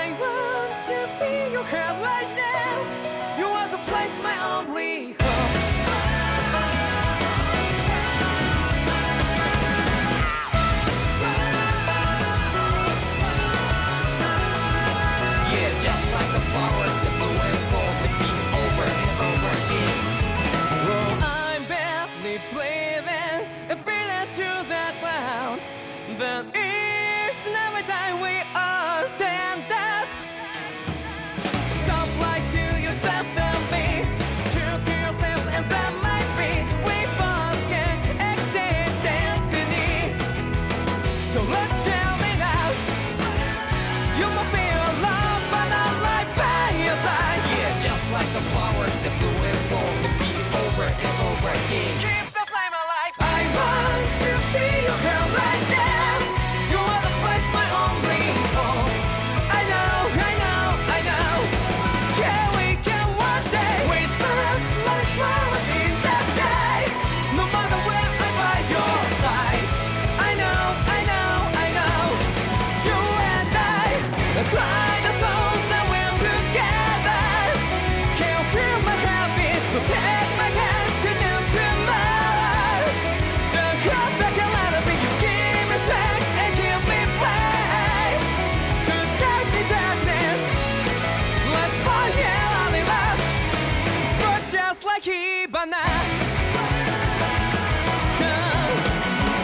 I want to feel your heart right now. You are the place, my only home. Yeah, just like the flowers that bloom and fall with me over and over again. Oh, I'm badly breathing and breathing to the ground, but each and every time we all stand up. Stop like to yourself and be true to yourself, and that might be we both can exceed destiny. So let's tell me now, you will feel love, but not like by your side. Yeah, just like the flowers that bloom and fall to be over and over again. Keep the flame alive. I want to feel your hair right now. You are the place, my only home. I know, I know, I know. Yeah, we can one day whisper like flowers in the sky. No matter where I'm by your side. I know, I know, I know. You and I, let's fly the souls that we're together. Can't feel my habits, so take my hand to them tomorrow. The crowd that can let it be, you give me strength and give me play. To darkness, let's fall, yeah, only love. Spark just like Hibana. Come,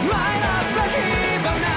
light up the Hibana.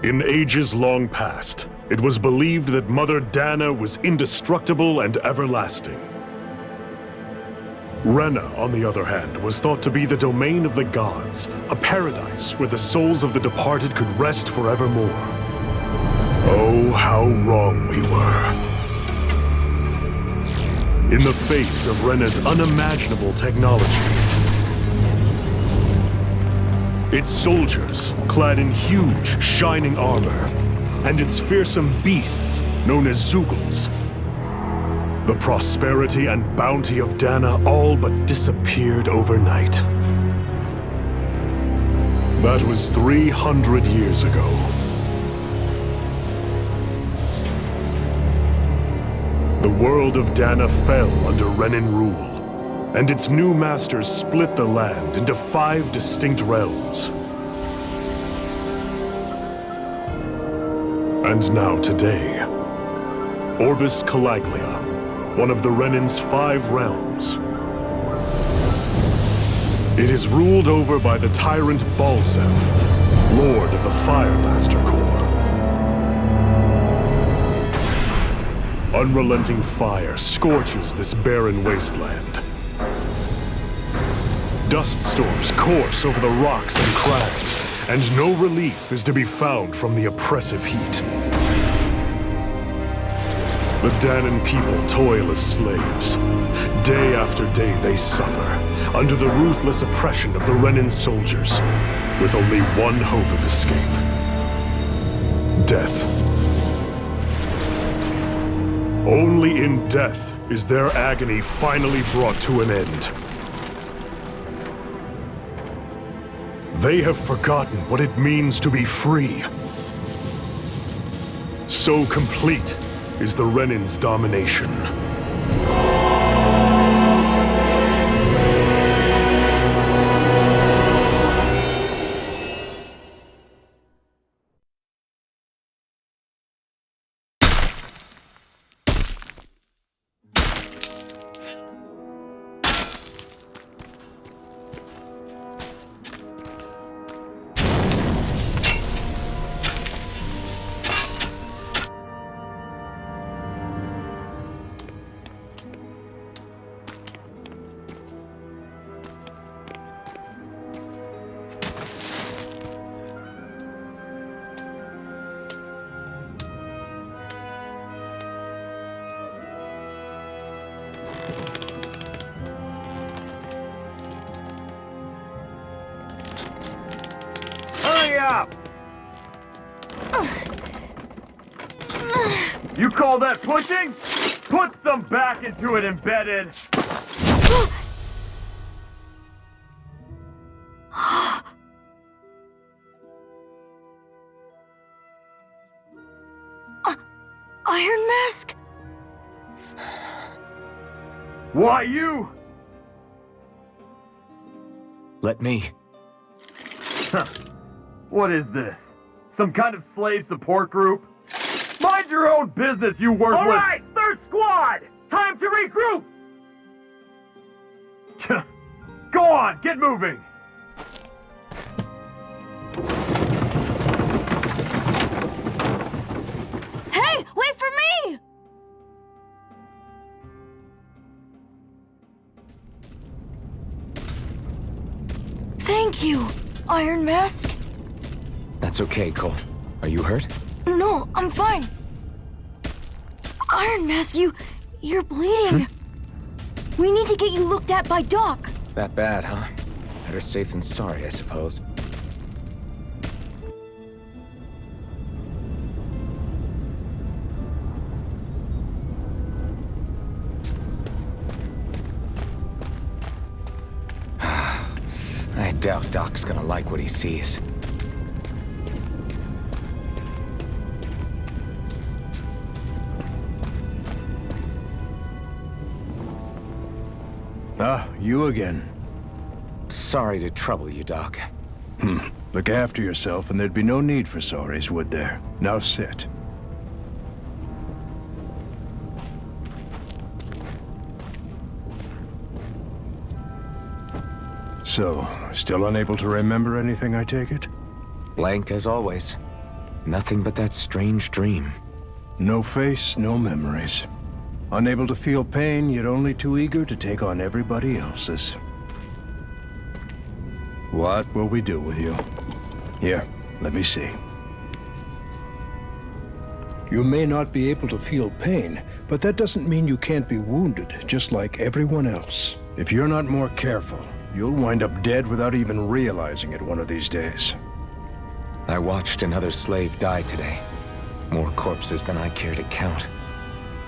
In ages long past, it was believed that Mother Dahna was indestructible and everlasting. Rena, on the other hand, was thought to be the domain of the gods, a paradise where the souls of the departed could rest forevermore. Oh, how wrong we were. In the face of Rena's unimaginable technology, its soldiers, clad in huge, shining armor, and its fearsome beasts, known as Zeugles. The prosperity and bounty of Dahna all but disappeared overnight. That was 300 years ago. The world of Dahna fell under Renan rule, and its new masters split the land into 5 distinct realms. And now today, Orbis Calaglia, one of the Renan's 5 realms. It is ruled over by the tyrant Balsef, Lord of the Fire Master Corps. Unrelenting fire scorches this barren wasteland. Dust storms course over the rocks and crags, and no relief is to be found from the oppressive heat. The Dahnan people toil as slaves. Day after day they suffer, under the ruthless oppression of the Renan soldiers, with only one hope of escape: death. Only in death is their agony finally brought to an end. They have forgotten what it means to be free. So complete is the Renan's domination. You call that pushing? Put some back into it, embedded! Iron Mask? Why you? Let me. Huh. What is this? Some kind of slave support group? Mind your own business, you worthless— All right, third squad! Time to regroup! Go on, get moving! Hey, wait for me! Thank you, Iron Mask. That's okay, Cole. Are you hurt? No, I'm fine. Iron Mask, you're bleeding. We need to get you looked at by Doc. That bad, huh? Better safe than sorry, I suppose. I doubt Doc's gonna like what he sees. Ah, you again. Sorry to trouble you, Doc. Look after yourself and there'd be no need for sorries, would there? Now sit. So, still unable to remember anything, I take it? Blank as always. Nothing but that strange dream. No face, no memories. Unable to feel pain, yet only too eager to take on everybody else's. What will we do with you? Here, let me see. You may not be able to feel pain, but that doesn't mean you can't be wounded, just like everyone else. If you're not more careful, you'll wind up dead without even realizing it one of these days. I watched another slave die today. More corpses than I care to count.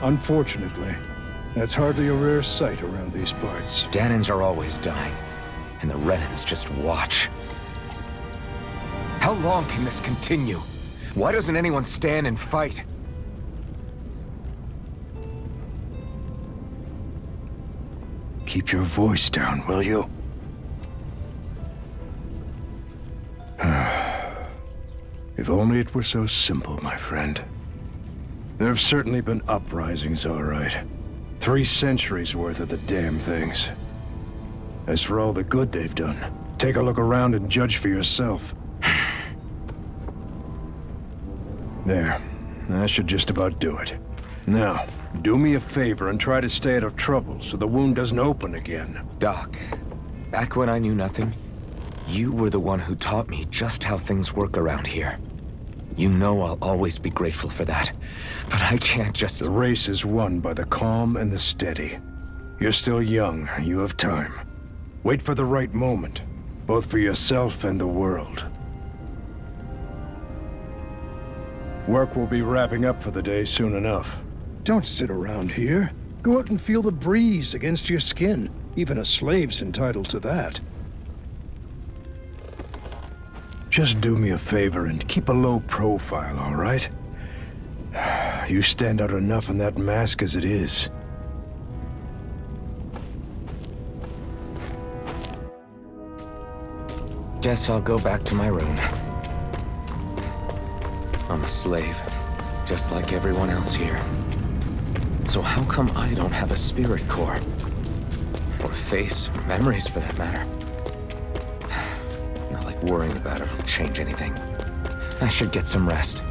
Unfortunately, that's hardly a rare sight around these parts. Dahnans are always dying, and the Renans just watch. How long can this continue? Why doesn't anyone stand and fight? Keep your voice down, will you? If only it were so simple, my friend. There have certainly been uprisings, all right. 3 centuries worth of the damn things. As for all the good they've done, take a look around and judge for yourself. There. That should just about do it. Now, do me a favor and try to stay out of trouble so the wound doesn't open again. Doc, back when I knew nothing, you were the one who taught me just how things work around here. You know I'll always be grateful for that, but I can't just— The race is won by the calm and the steady. You're still young, you have time. Wait for the right moment, both for yourself and the world. Work will be wrapping up for the day soon enough. Don't sit around here. Go out and feel the breeze against your skin. Even a slave's entitled to that. Just do me a favor and keep a low profile, all right? You stand out enough in that mask as it is. Guess I'll go back to my room. I'm a slave, just like everyone else here. So how come I don't have a spirit core? Or face, or memories for that matter? Not like worrying about it will change anything. I should get some rest.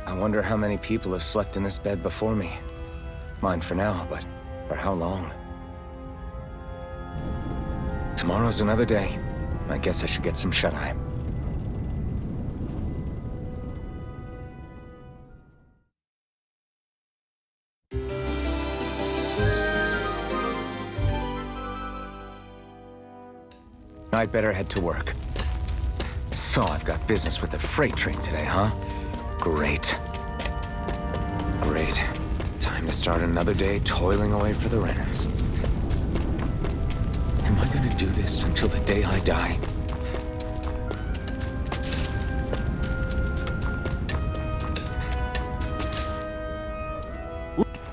I wonder how many people have slept in this bed before me. Mine for now, but for how long? Tomorrow's another day. I guess I should get some shut-eye. I'd better head to work. So I've got business with the freight train today, huh? Great. Great. Time to start another day toiling away for the Renans. Am I gonna do this until the day I die?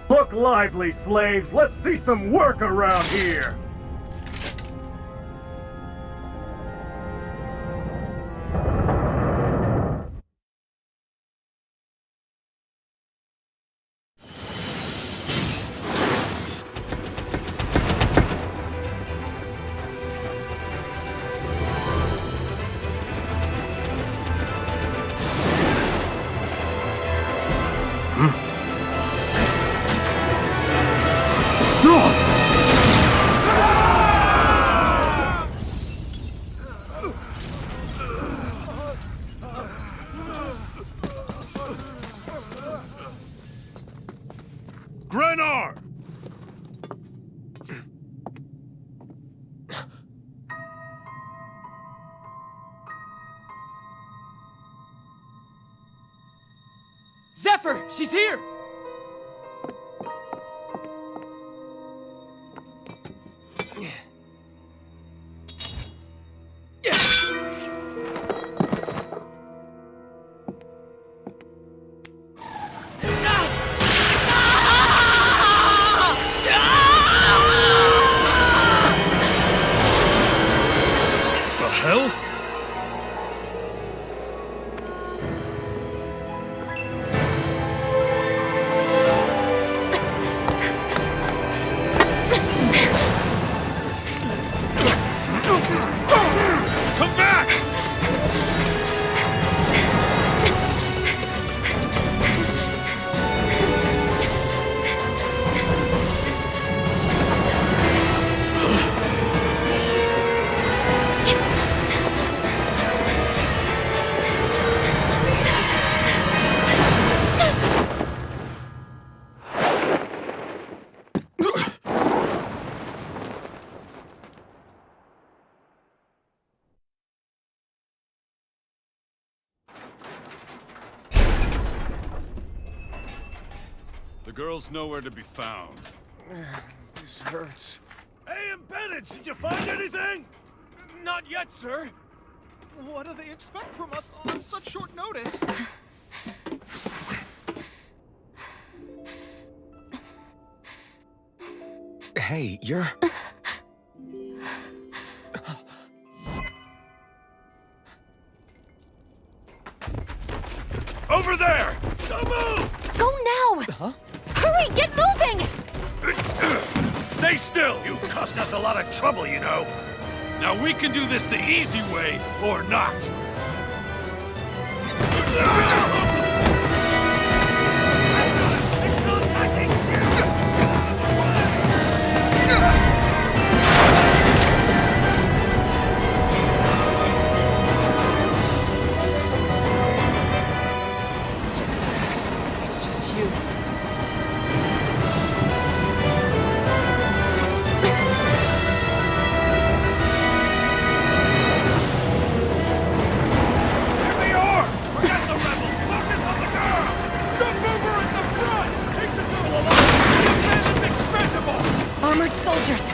Look lively, slaves! Let's see some work around here! Grenar! Zephyr, she's here! The hell? Come back! The girl's nowhere to be found. This hurts. Hey, embedded, did you find anything? Not yet, sir. What do they expect from us on such short notice? Hey, you're... Over there! Don't move! Go now! Huh? Hurry, get moving! Stay still! You cost us a lot of trouble, you know. Now we can do this the easy way, or not. So bad. It's just you. Here they are! Forget the rebels! Focus on the girl! Jump over at the front! Take the girl alive! The man is expendable! Armored soldiers!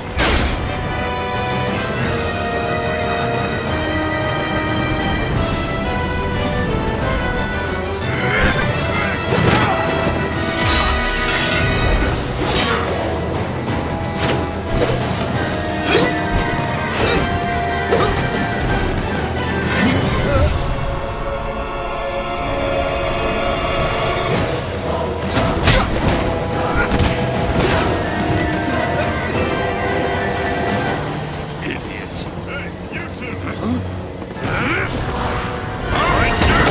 Idiots! Hey, you two! All right, sir!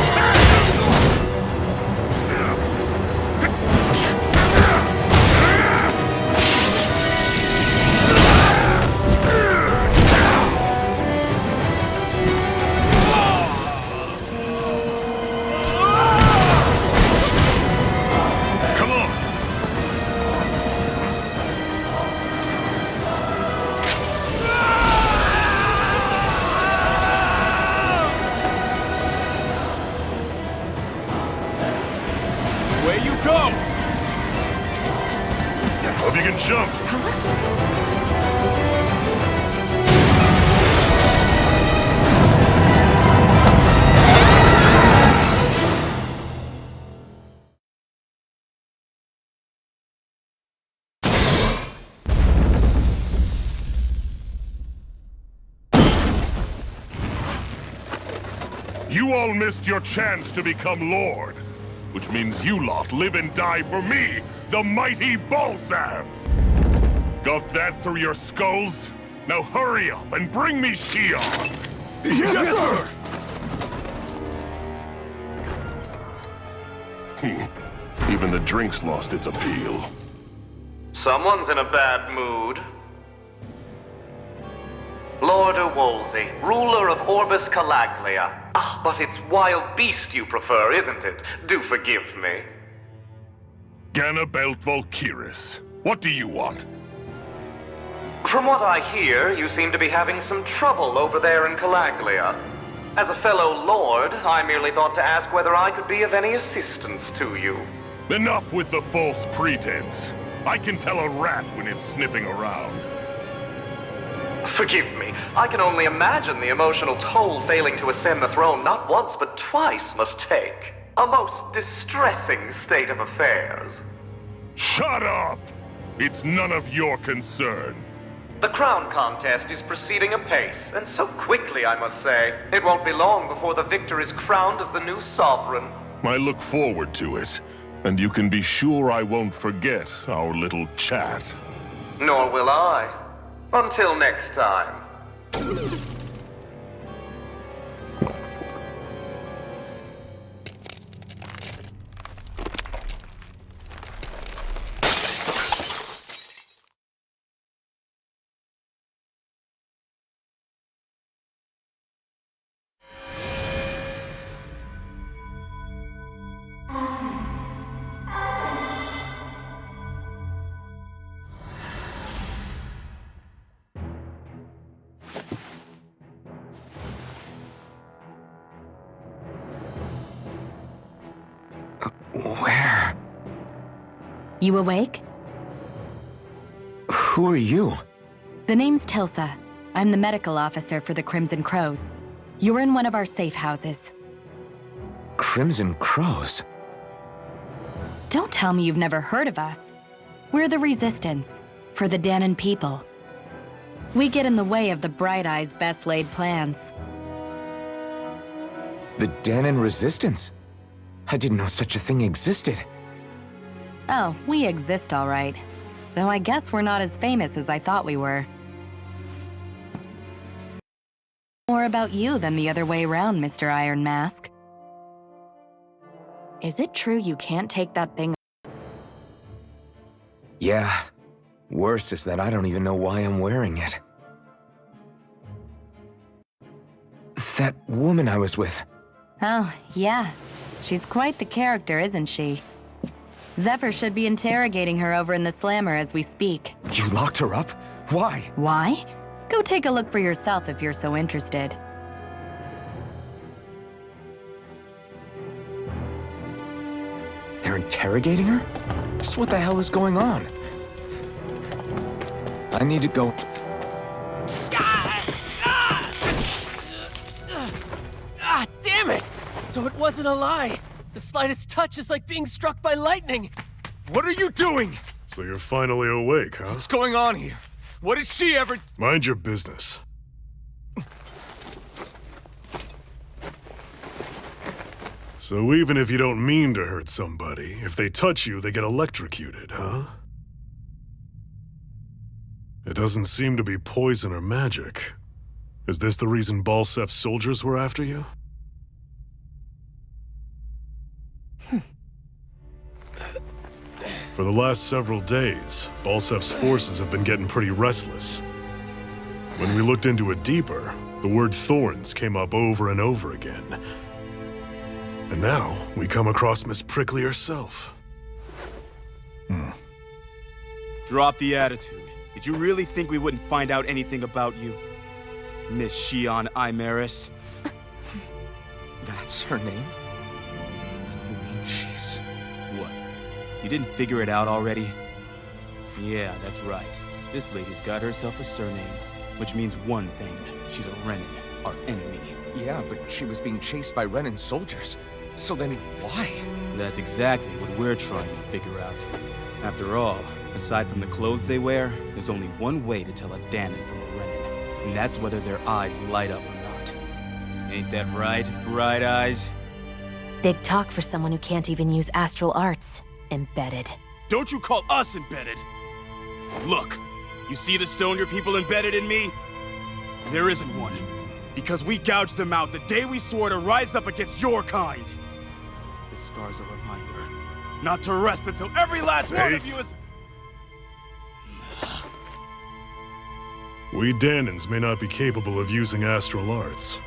Come on! Away you go! can jump! You all missed your chance to become Lord. Which means you lot live and die for me, the mighty Balsaf! Got that through your skulls? Now hurry up and bring me Shionne! Yes, sir! Even the drink's lost its appeal. Someone's in a bad mood. Lord Wolsey, ruler of Orbis Calaglia. Ah, but it's wild beast you prefer, isn't it? Do forgive me. Ganabelt Volkiris, what do you want? From what I hear, you seem to be having some trouble over there in Calaglia. As a fellow lord, I merely thought to ask whether I could be of any assistance to you. Enough with the false pretense. I can tell a rat when it's sniffing around. Forgive me, I can only imagine the emotional toll failing to ascend the throne not once but twice must take. A most distressing state of affairs. Shut up! It's none of your concern. The crown contest is proceeding apace, and so quickly, I must say. It won't be long before the victor is crowned as the new sovereign. I look forward to it, and you can be sure I won't forget our little chat. Nor will I. Until next time. Where? You awake? Who are you? The name's Tilsa. I'm the medical officer for the Crimson Crows. You're in one of our safe houses. Crimson Crows? Don't tell me you've never heard of us. We're the Resistance, for the Dahnan people. We get in the way of the Bright Eye's best laid plans. The Dahnan Resistance? I didn't know such a thing existed. Oh, we exist all right. Though I guess we're not as famous as I thought we were. More about you than the other way around, Mr. Iron Mask. Is it true you can't take that thing? Yeah. Worse is that I don't even know why I'm wearing it. That woman I was with. Oh, yeah. She's quite the character, isn't she? Zephyr should be interrogating her over in the Slammer as we speak. You locked her up? Why? Why? Go take a look for yourself if you're so interested. They're interrogating her? Just what the hell is going on? I need to go... Ah, damn it! So it wasn't a lie. The slightest touch is like being struck by lightning. What are you doing? So you're finally awake, huh? What's going on here? What did she ever... Mind your business. So even if you don't mean to hurt somebody, if they touch you, they get electrocuted, huh? It doesn't seem to be poison or magic. Is this the reason Balsef's soldiers were after you? For the last several days, Balsef's forces have been getting pretty restless. When we looked into it deeper, the word thorns came up over and over again. And now, we come across Miss Prickly herself. Drop the attitude. Did you really think we wouldn't find out anything about you? Miss Shionne Imaris? That's her name? You mean she's... What? You didn't figure it out already? Yeah, that's right. This lady's got herself a surname, which means one thing. She's a Renin, our enemy. Yeah, but she was being chased by Renin soldiers. So then why? That's exactly what we're trying to figure out. After all, aside from the clothes they wear, there's only one way to tell a Dahnan from a Renin, and that's whether their eyes light up or not. Ain't that right, Bright Eyes? Big talk for someone who can't even use astral arts. Embedded. Don't you call us embedded! Look, you see the stone your people embedded in me? There isn't one. Because we gouged them out the day we swore to rise up against your kind. This scar's a reminder, not to rest until every last one of you is... We Dahnans may not be capable of using astral arts,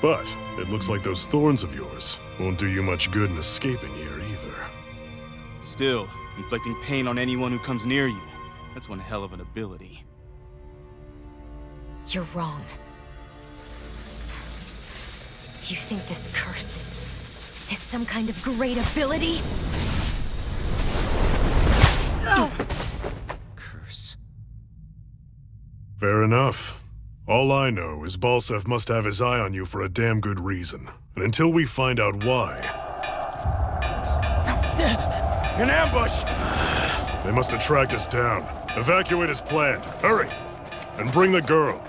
but it looks like those thorns of yours won't do you much good in escaping here either. Still, inflicting pain on anyone who comes near you, that's one hell of an ability. You're wrong. You think this curse is some kind of great ability? Curse. Fair enough. All I know is Balsev must have his eye on you for a damn good reason. And until we find out why... An ambush! They must have tracked us down. Evacuate as planned. Hurry! And bring the girl.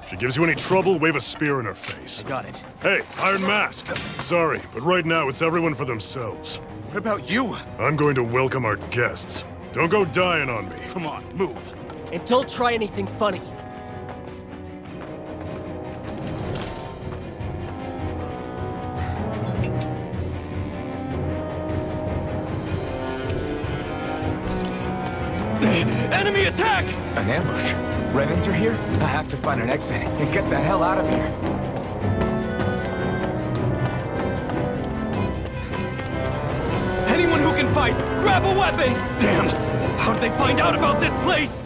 If she gives you any trouble, wave a spear in her face. Got it. Hey, Iron Mask. Sorry, but right now it's everyone for themselves. What about you? I'm going to welcome our guests. Don't go dying on me. Come on, move. And don't try anything funny. Enemy attack! An ambush? Renins are here? I have to find an exit and get the hell out of here. Anyone who can fight, grab a weapon! Damn! How'd they find out about this place?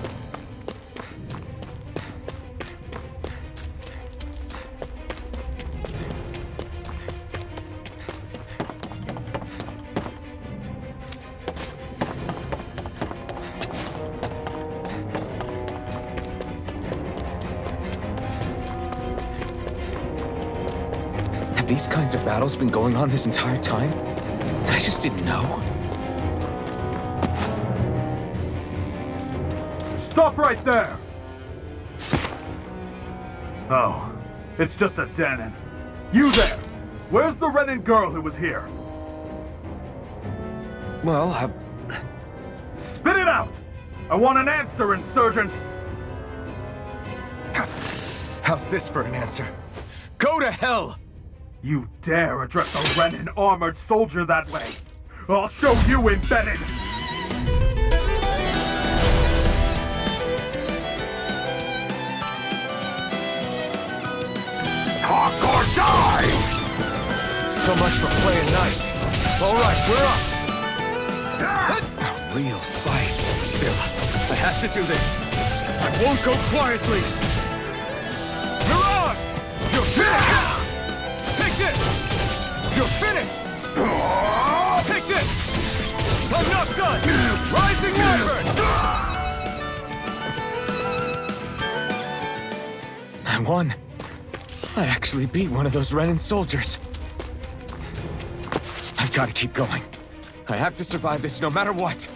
Have these kinds of battles been going on this entire time? I just didn't know. Stop right there! Oh, it's just a Dahnan. You there! Where's the Renin girl who was here? Well, Spit it out! I want an answer, insurgent! how's this for an answer? Go to hell! You dare address a Renin armored soldier that way? I'll show you embedded! Talk or die! So much for playing nice. All right, we're up. A real fight. Still, I have to do this. I won't go quietly. Mirage! You're finished! Take this! You're finished! Take this! I'm not done! Rising Wyvern! I won. I actually beat one of those Renin soldiers. I've got to keep going. I have to survive this no matter what.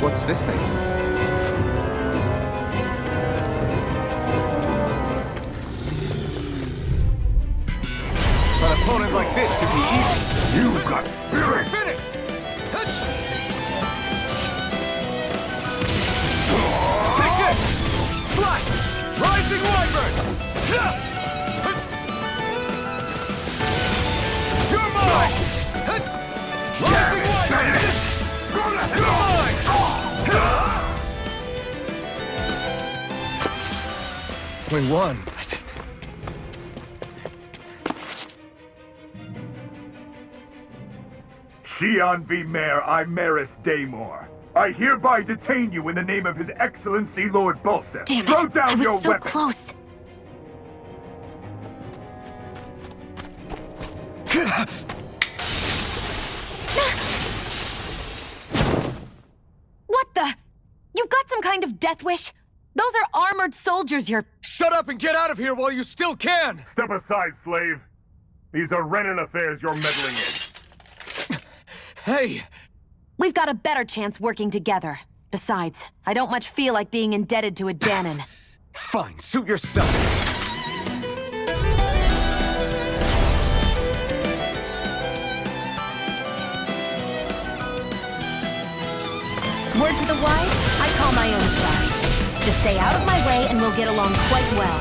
What's this thing? An opponent like this should be easy. You've got spirit! Finished! Take this! Slash! Rising Wyvern! You're mine! Rising Wyvern! You're mine! We won. Shionne v. Mayor Imaris Daymore. I hereby detain you in the name of His Excellency Lord Bulseth. Damn Throw it! down I was your so weapon. close. What the? You've got some kind of death wish? Those are armored soldiers you're... Shut up and get out of here while you still can! Step aside, slave. These are Renan affairs you're meddling in. Hey! We've got a better chance working together. Besides, I don't much feel like being indebted to a Dahnan. Fine, suit yourself. Word to the wise, I call my own shot. Just stay out of my way and we'll get along quite well.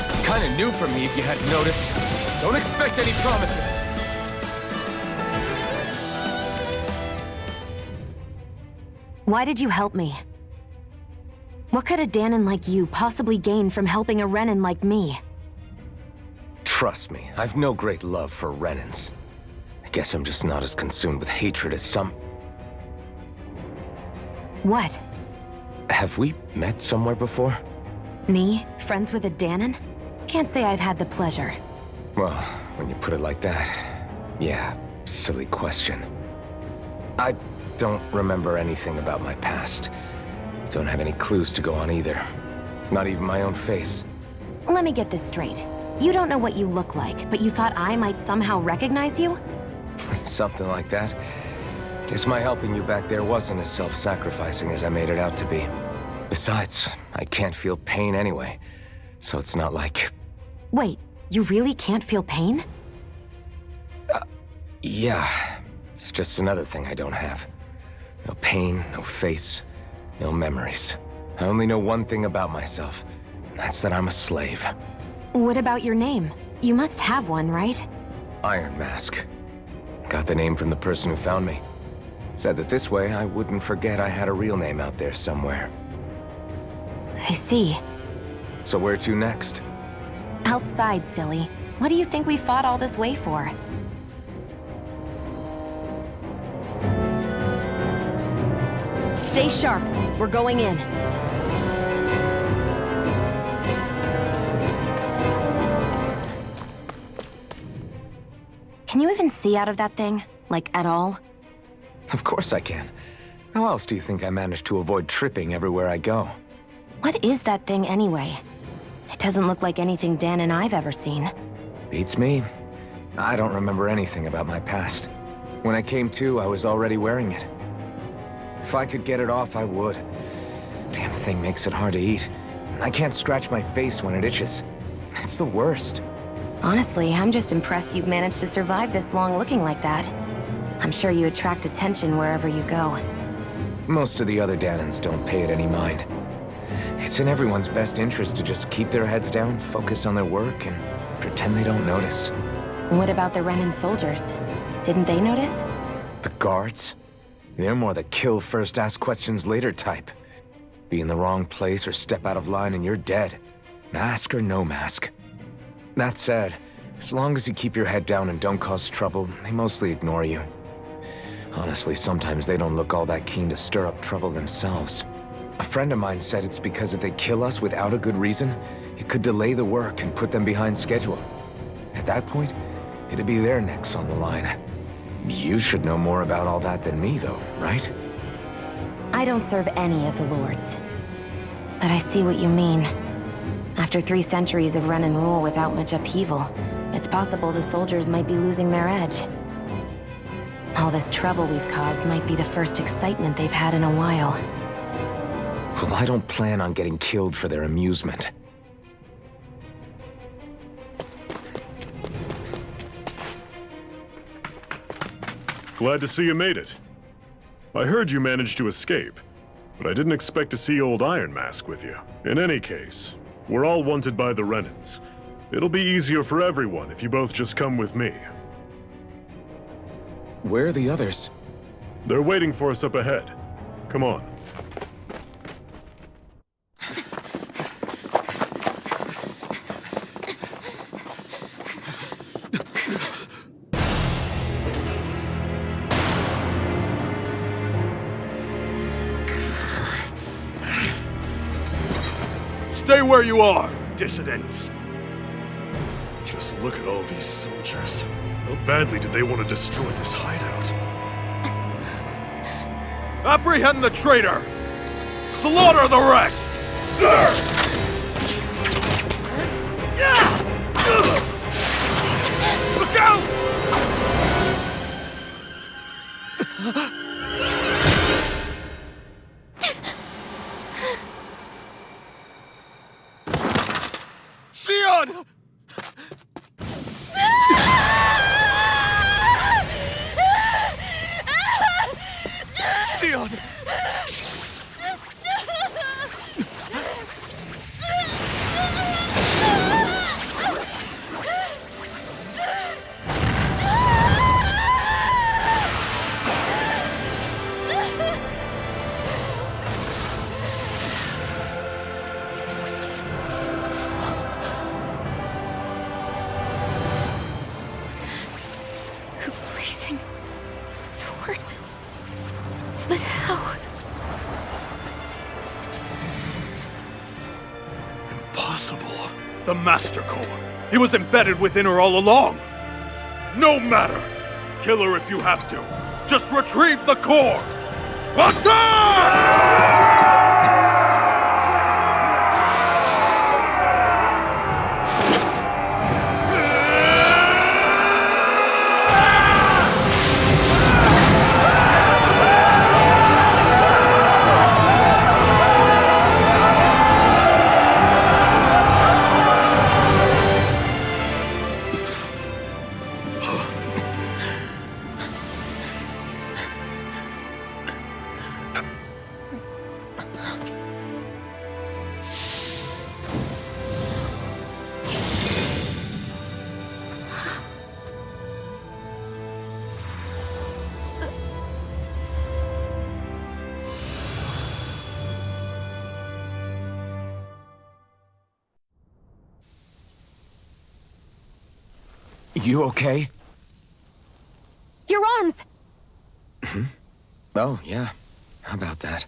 It's kinda new for me if you hadn't noticed. Don't expect any promises. Why did you help me? What could a Dahnan like you possibly gain from helping a Renan like me? Trust me, I've no great love for Renans. I guess I'm just not as consumed with hatred as some... What? Have we met somewhere before? Me? Friends with a Dahnan? Can't say I've had the pleasure. Well, when you put it like that, yeah, silly question. I don't remember anything about my past. Don't have any clues to go on either. Not even my own face. Let me get this straight. You don't know what you look like, but you thought I might somehow recognize you? Something like that. Guess my helping you back there wasn't as self-sacrificing as I made it out to be. Besides, I can't feel pain anyway, so it's not like... Wait, you really can't feel pain? Yeah. It's just another thing I don't have. No pain, no face, no memories. I only know one thing about myself, and that's that I'm a slave. What about your name? You must have one, right? Iron Mask. Got the name from the person who found me. Said that this way I wouldn't forget I had a real name out there somewhere. I see. So where to next? Outside, silly. What do you think we fought all this way for? Stay sharp. We're going in. Can you even see out of that thing? Like, at all? Of course I can. How else do you think I managed to avoid tripping everywhere I go? What is that thing anyway? It doesn't look like anything Dahnan I've ever seen. Beats me. I don't remember anything about my past. When I came to, I was already wearing it. If I could get it off, I would. Damn thing makes it hard to eat. And I can't scratch my face when it itches. It's the worst. Honestly, I'm just impressed you've managed to survive this long looking like that. I'm sure you attract attention wherever you go. Most of the other Dahnans don't pay it any mind. It's in everyone's best interest to just keep their heads down, focus on their work, and pretend they don't notice. What about the Renan soldiers? Didn't they notice? The guards? They're more the kill first, ask questions later type. Be in the wrong place or step out of line and you're dead. Mask or no mask. That said, as long as you keep your head down and don't cause trouble, they mostly ignore you. Honestly, sometimes they don't look all that keen to stir up trouble themselves. A friend of mine said it's because if they kill us without a good reason, it could delay the work and put them behind schedule. At that point, it'd be their necks on the line. You should know more about all that than me, though, right? I don't serve any of the lords. But I see what you mean. After 3 centuries of Renan rule without much upheaval, it's possible the soldiers might be losing their edge. All this trouble we've caused might be the first excitement they've had in a while. Well, I don't plan on getting killed for their amusement. Glad to see you made it. I heard you managed to escape, but I didn't expect to see old Iron Mask with you. In any case, we're all wanted by the Renans. It'll be easier for everyone if you both just come with me. Where are the others? They're waiting for us up ahead. Come on. Stay where you are, dissidents. Just look at all these soldiers. How badly did they want to destroy this hideout? Apprehend the traitor! Slaughter the rest! Look out! Shionne! Shionne! A blazing sword? But how? Impossible. The Master Core. He was embedded within her all along. No matter. Kill her if you have to. Just retrieve the core. Attack! You okay? Your arms! Oh, yeah. How about that?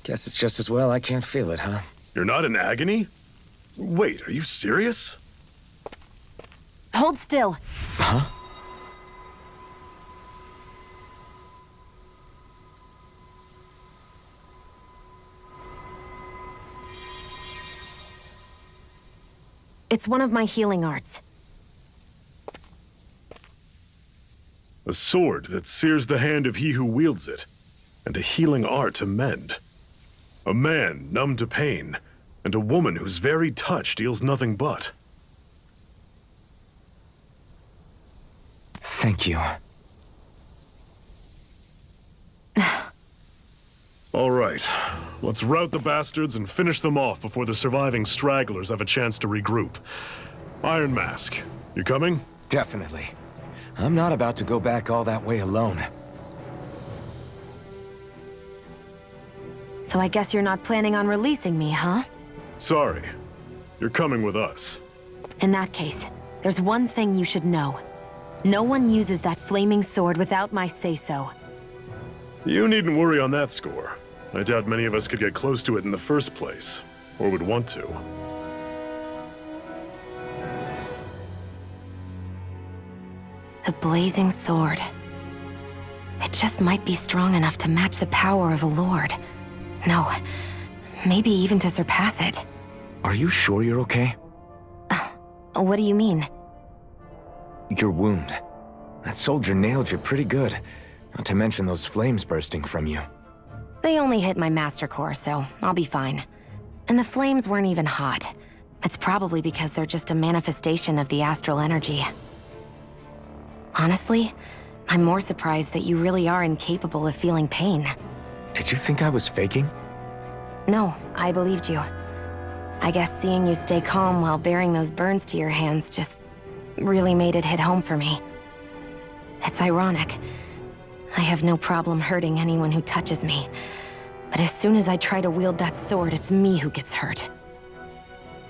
Guess it's just as well I can't feel it, huh? You're not in agony? Wait, are you serious? Hold still. Huh? It's one of my healing arts. A sword that sears the hand of he who wields it, and a healing art to mend. A man numb to pain, and a woman whose very touch deals nothing but. Thank you. All right, let's rout the bastards and finish them off before the surviving stragglers have a chance to regroup. Iron Mask, you coming? Definitely. I'm not about to go back all that way alone. So I guess you're not planning on releasing me, huh? Sorry. You're coming with us. In that case, there's one thing you should know. No one uses that flaming sword without my say-so. You needn't worry on that score. I doubt many of us could get close to it in the first place, or would want to. The blazing sword. It just might be strong enough to match the power of a lord. No, maybe even to surpass it. Are you sure you're okay? What do you mean? Your wound. That soldier nailed you pretty good. Not to mention those flames bursting from you. They only hit my master core, so I'll be fine. And the flames weren't even hot. It's probably because they're just a manifestation of the astral energy. Honestly, I'm more surprised that you really are incapable of feeling pain. Did you think I was faking? No, I believed you. I guess seeing you stay calm while bearing those burns to your hands just really made it hit home for me. It's ironic. I have no problem hurting anyone who touches me. But as soon as I try to wield that sword, it's me who gets hurt.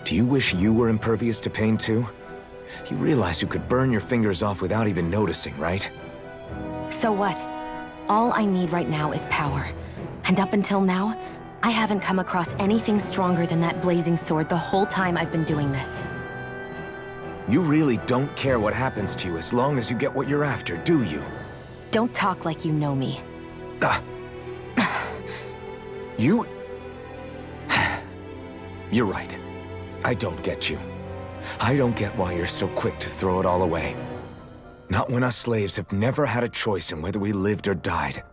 Do you wish you were impervious to pain too? You realize you could burn your fingers off without even noticing, right? So what? All I need right now is power. And up until now, I haven't come across anything stronger than that blazing sword the whole time I've been doing this. You really don't care what happens to you as long as you get what you're after, do you? Don't talk like you know me. You... You're right. I don't get you. I don't get why you're so quick to throw it all away. Not when us slaves have never had a choice in whether we lived or died.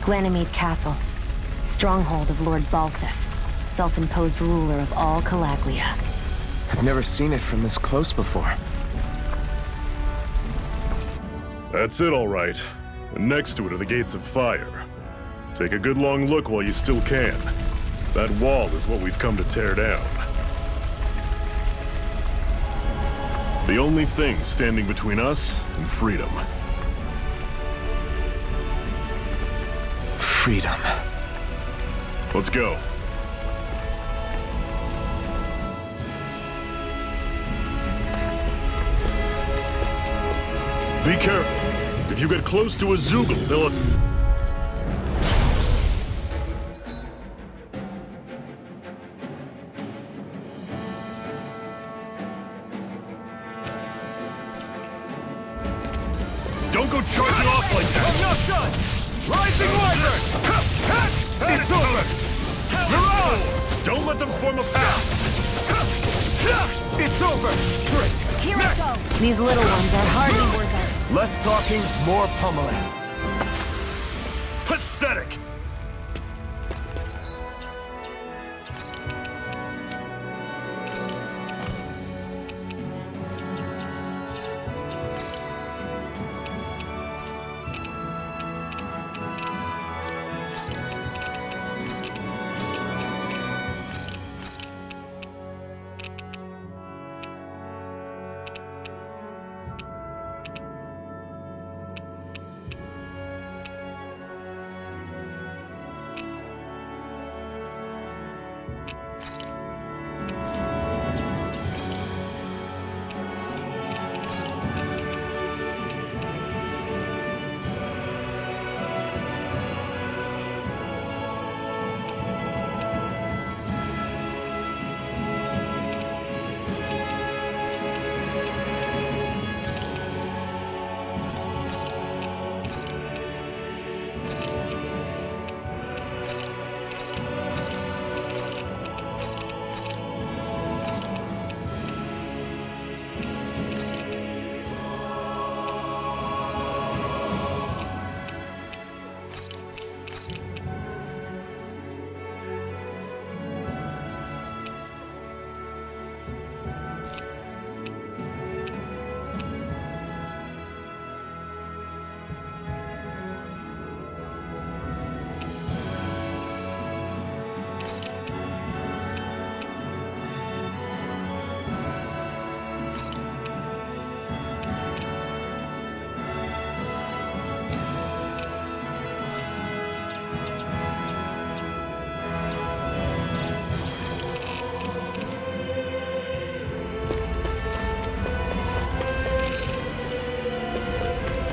Ganymede Castle, stronghold of Lord Balsef, self-imposed ruler of all Calaglia. I've never seen it from this close before. That's it, all right. And next to it are the gates of fire. Take a good long look while you still can. That wall is what we've come to tear down. The only thing standing between us and freedom. Freedom. Let's go. Be careful. If you get close to a Zeugal, they'll... Don't go charging off like that! I'm not done! Rising Wyvern! It's over! You're on! Don't let them form a path! It's over! Great! Here I go! These little ones are hardly worth it. Less talking, more pummeling. Pathetic!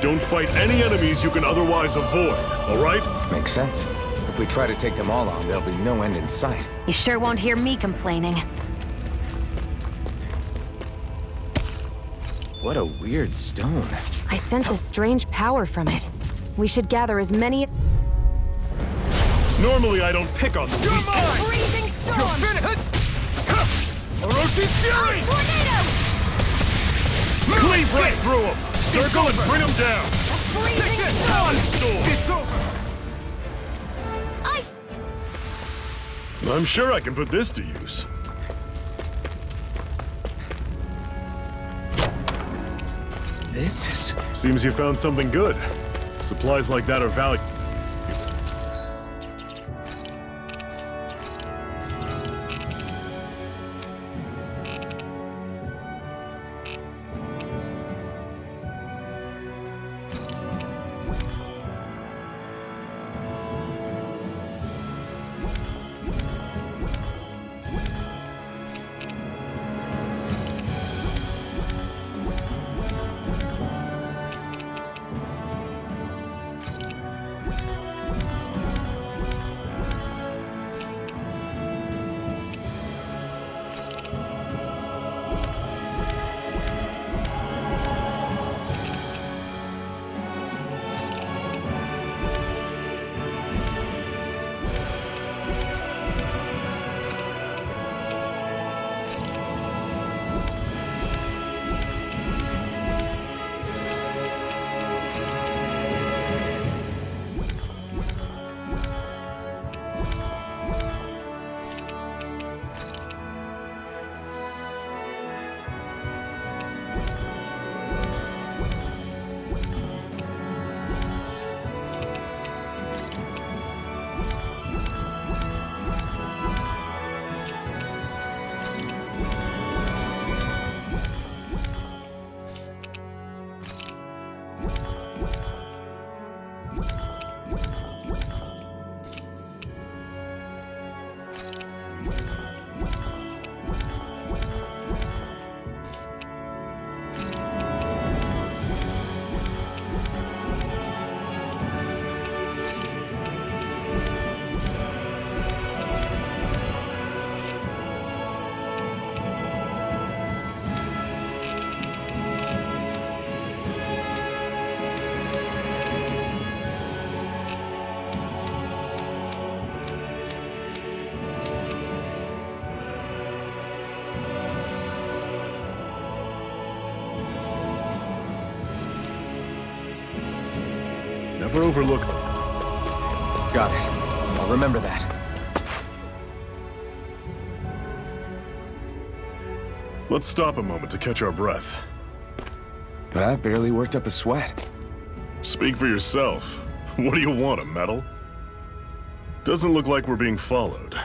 Don't fight any enemies you can otherwise avoid, all right? Makes sense. If we try to take them all on, there'll be no end in sight. You sure won't hear me complaining. What a weird stone. I sense a strange power from it. We should gather as many... Normally I don't pick on the weak. Freezing storm! Orochi's Fury! Tornado! Cleave right through them! Circle and bring them down! Freezing storm! It's over! I'm sure I can put this to use. This is... Seems you found something good. Supplies like that are valuable. Never overlook them. Got it. I'll remember that. Let's stop a moment to catch our breath. But I've barely worked up a sweat. Speak for yourself. What do you want, a medal? Doesn't look like we're being followed.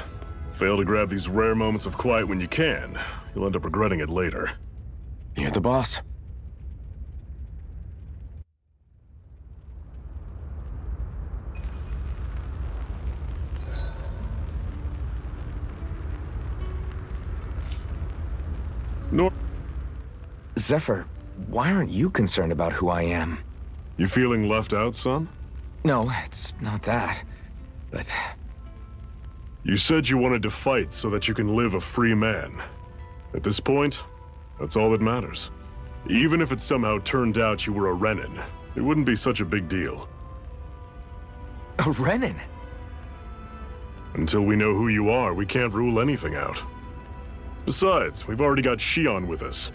Fail to grab these rare moments of quiet when you can. You'll end up regretting it later. You're the boss. Zephyr, why aren't you concerned about who I am? You feeling left out, son? No, it's not that. But... You said you wanted to fight so that you can live a free man. At this point, that's all that matters. Even if it somehow turned out you were a Renin, it wouldn't be such a big deal. A Renin? Until we know who you are, we can't rule anything out. Besides, we've already got Shionne with us.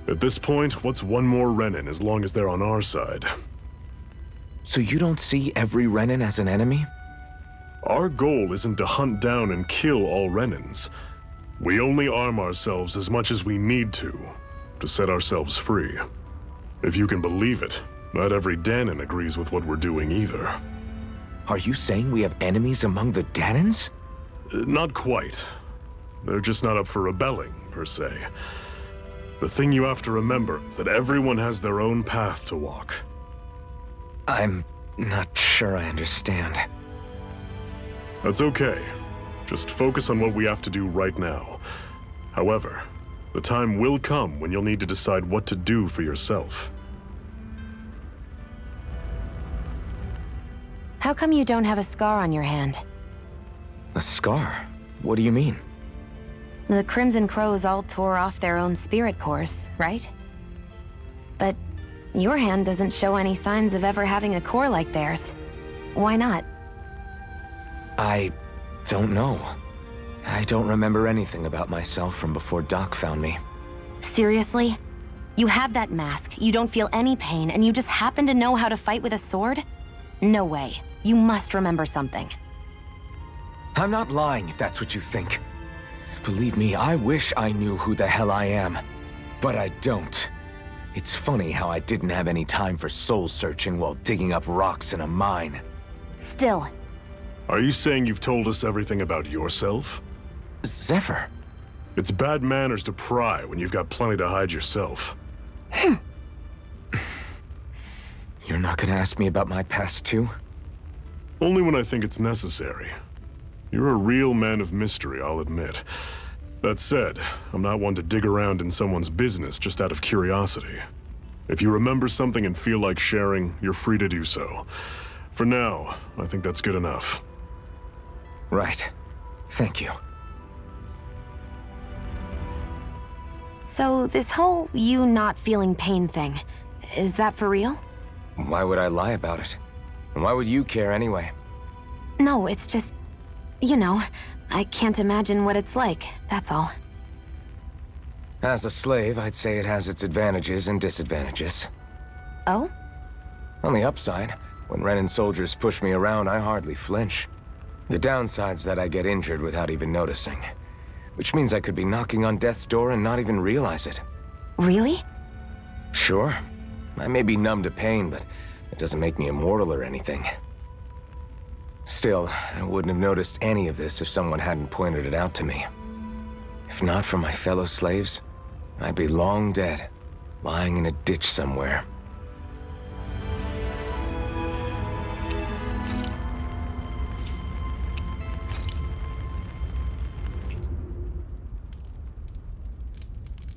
At this point, what's one more Renin as long as they're on our side? So you don't see every Renin as an enemy? Our goal isn't to hunt down and kill all Renins. We only arm ourselves as much as we need to set ourselves free. If you can believe it, not every Dahnan agrees with what we're doing either. Are you saying we have enemies among the Dahnans? Not quite. They're just not up for rebelling, per se. The thing you have to remember is that everyone has their own path to walk. I'm not sure I understand. That's okay. Just focus on what we have to do right now. However, the time will come when you'll need to decide what to do for yourself. How come you don't have a scar on your hand? A scar? What do you mean? The Crimson Crows all tore off their own spirit cores, right? But your hand doesn't show any signs of ever having a core like theirs. Why not? I don't know. I don't remember anything about myself from before Doc found me. Seriously? You have that mask, you don't feel any pain, and you just happen to know how to fight with a sword? No way. You must remember something. I'm not lying if that's what you think. Believe me, I wish I knew who the hell I am. But I don't. It's funny how I didn't have any time for soul searching while digging up rocks in a mine. Still. Are you saying you've told us everything about yourself? Zephyr. It's bad manners to pry when you've got plenty to hide yourself. You're not gonna ask me about my past too? Only when I think it's necessary. You're a real man of mystery, I'll admit. That said, I'm not one to dig around in someone's business just out of curiosity. If you remember something and feel like sharing, you're free to do so. For now, I think that's good enough. Right. Thank you. So this whole you not feeling pain thing, is that for real? Why would I lie about it? And why would you care anyway? No, it's just, you know, I can't imagine what it's like, that's all. As a slave, I'd say it has its advantages and disadvantages. Oh? On the upside, when Renan soldiers push me around, I hardly flinch. The downside's that I get injured without even noticing. Which means I could be knocking on death's door and not even realize it. Really? Sure. I may be numb to pain, but it doesn't make me immortal or anything. Still, I wouldn't have noticed any of this if someone hadn't pointed it out to me. If not for my fellow slaves, I'd be long dead, lying in a ditch somewhere.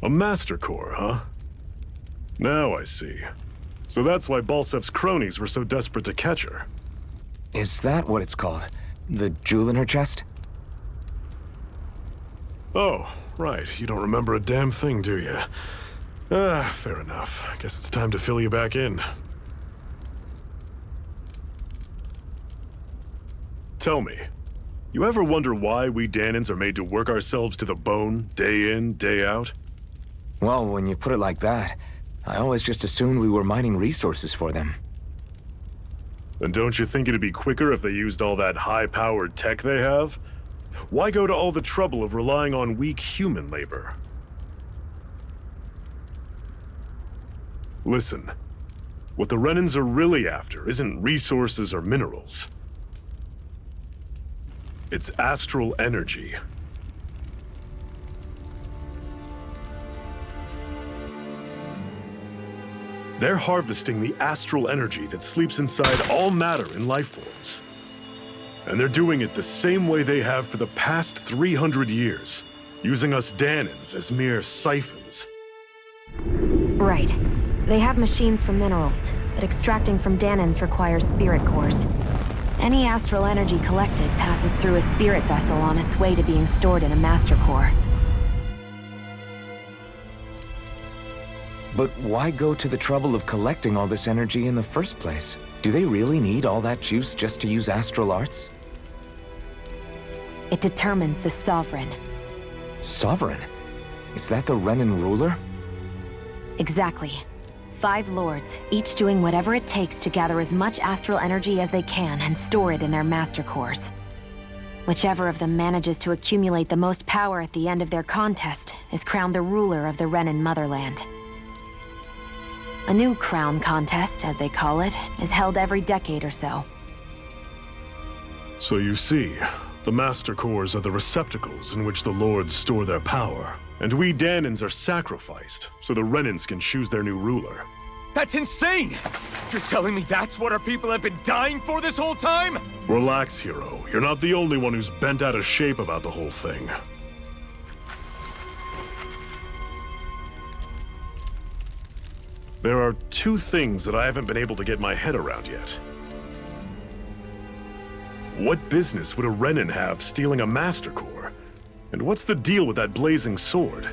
A Master Core, huh? Now I see. So that's why Balsef's cronies were so desperate to catch her. Is that what it's called? The jewel in her chest? Oh, right. You don't remember a damn thing, do you? Fair enough. I guess it's time to fill you back in. Tell me, you ever wonder why we Dahnans are made to work ourselves to the bone, day in, day out? Well, when you put it like that, I always just assumed we were mining resources for them. And don't you think it'd be quicker if they used all that high-powered tech they have? Why go to all the trouble of relying on weak human labor? Listen, what the Renans are really after isn't resources or minerals. It's astral energy. They're harvesting the astral energy that sleeps inside all matter in life forms. And they're doing it the same way they have for the past 300 years, using us Dahnans as mere siphons. Right. They have machines for minerals, but extracting from Dahnans requires spirit cores. Any astral energy collected passes through a spirit vessel on its way to being stored in a master core. But why go to the trouble of collecting all this energy in the first place? Do they really need all that juice just to use astral arts? It determines the Sovereign. Sovereign? Is that the Renan ruler? Exactly. 5 lords, each doing whatever it takes to gather as much astral energy as they can and store it in their master cores. Whichever of them manages to accumulate the most power at the end of their contest is crowned the ruler of the Renan motherland. A new crown contest, as they call it, is held every decade or so. So you see, the Master Cores are the receptacles in which the Lords store their power. And we Dahnans are sacrificed, so the Renans can choose their new ruler. That's insane! You're telling me that's what our people have been dying for this whole time? Relax, hero. You're not the only one who's bent out of shape about the whole thing. There are 2 things that I haven't been able to get my head around yet. What business would a Renin have stealing a Master Core? And what's the deal with that blazing sword?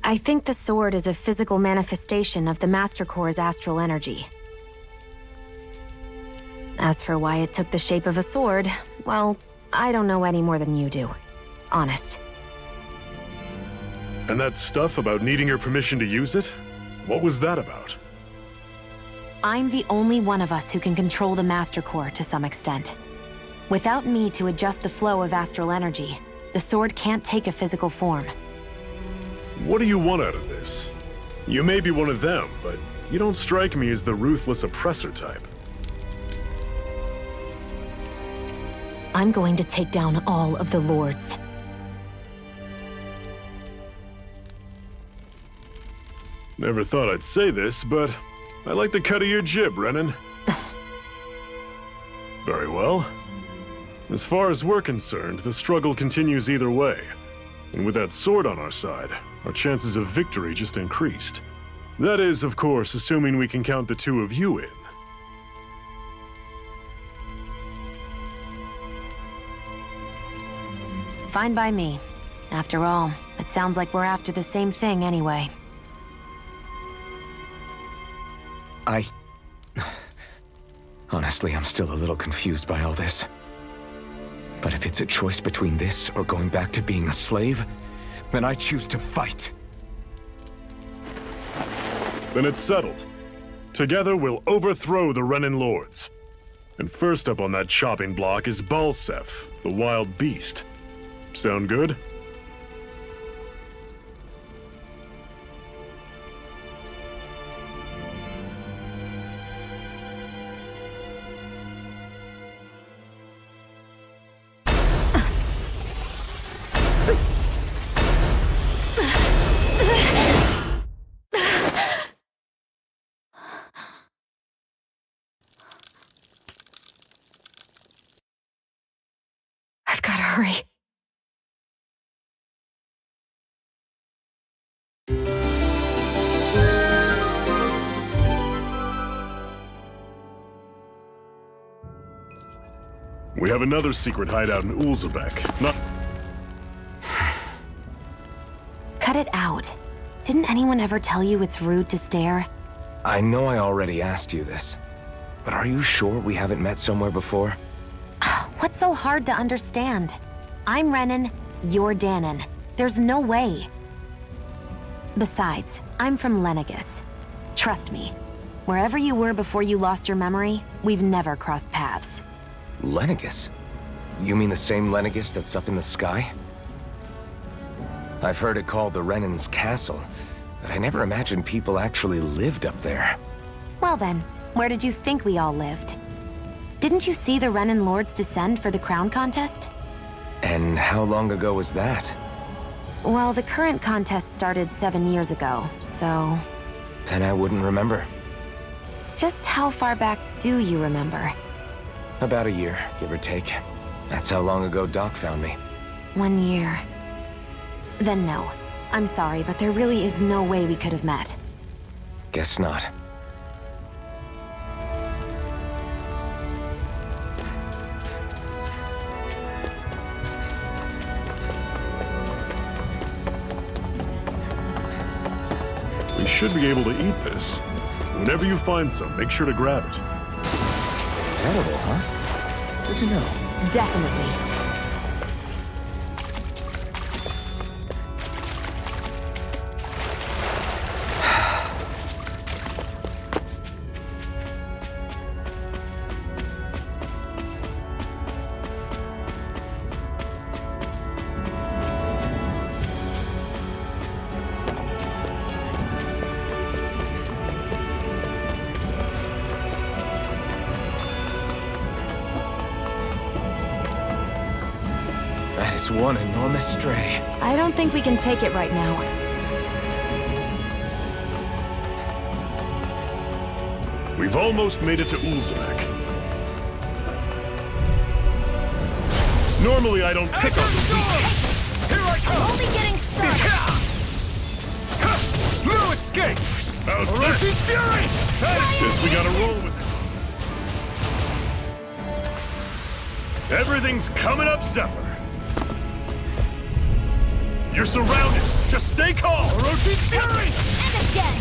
I think the sword is a physical manifestation of the Master Core's astral energy. As for why it took the shape of a sword, well, I don't know any more than you do. Honest. And that stuff about needing your permission to use it? What was that about? I'm the only one of us who can control the Master Core to some extent. Without me to adjust the flow of astral energy, the sword can't take a physical form. What do you want out of this? You may be one of them, but you don't strike me as the ruthless oppressor type. I'm going to take down all of the Lords. Never thought I'd say this, but I like the cut of your jib, Renin. Very well. As far as we're concerned, the struggle continues either way. And with that sword on our side, our chances of victory just increased. That is, of course, assuming we can count the two of you in. Fine by me. After all, it sounds like we're after the same thing anyway. Honestly, I'm still a little confused by all this. But if it's a choice between this or going back to being a slave, then I choose to fight. Then it's settled. Together, we'll overthrow the Renin Lords. And first up on that chopping block is Balsef, the wild beast. Sound good? I've got to hurry. We have another secret hideout in Ulzebek. Not... Cut it out. Didn't anyone ever tell you it's rude to stare? I know I already asked you this, but are you sure we haven't met somewhere before? What's so hard to understand? I'm Renin, you're Dahna. There's no way. Besides, I'm from Lenegis. Trust me, wherever you were before you lost your memory, we've never crossed paths. Lenegis? You mean the same Lenegis that's up in the sky? I've heard it called the Renin's Castle, but I never imagined people actually lived up there. Well then, where did you think we all lived? Didn't you see the Renin Lords descend for the crown contest? And how long ago was that? Well, the current contest started 7 years ago, so... Then I wouldn't remember. Just how far back do you remember? About a year, give or take. That's how long ago Doc found me. 1 year. Then no. I'm sorry, but there really is no way we could have met. Guess not. We should be able to eat this. Whenever you find some, make sure to grab it. It's edible, huh? Good to know. Definitely. That is one enormous stray. I don't think we can take it right now. We've almost made it to Ulzebek. Normally I don't pick on the weak. Here I come! Only getting started! No escape! How's this? Fury! Guess we gotta roll with Everything's coming up, Zephyr. You're surrounded. Just stay calm. Orochi's fury! And again!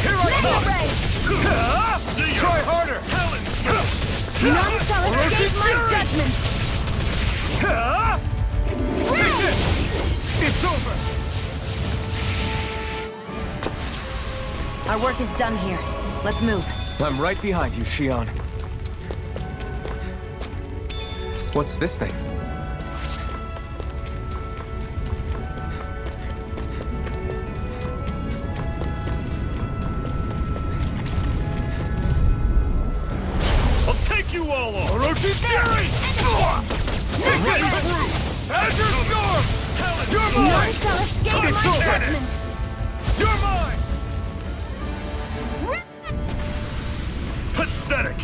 Here I come! See ya! Try harder! Talon! None shall escape my judgment! It's over! Our work is done here. Let's move. I'm right behind you, Shionne. What's this thing? I'll take you all on! Orochi's fury! Take it through! Azure Storm! Talon! You're None mine! shall escape It's my over. judgment! You're mine! Pathetic!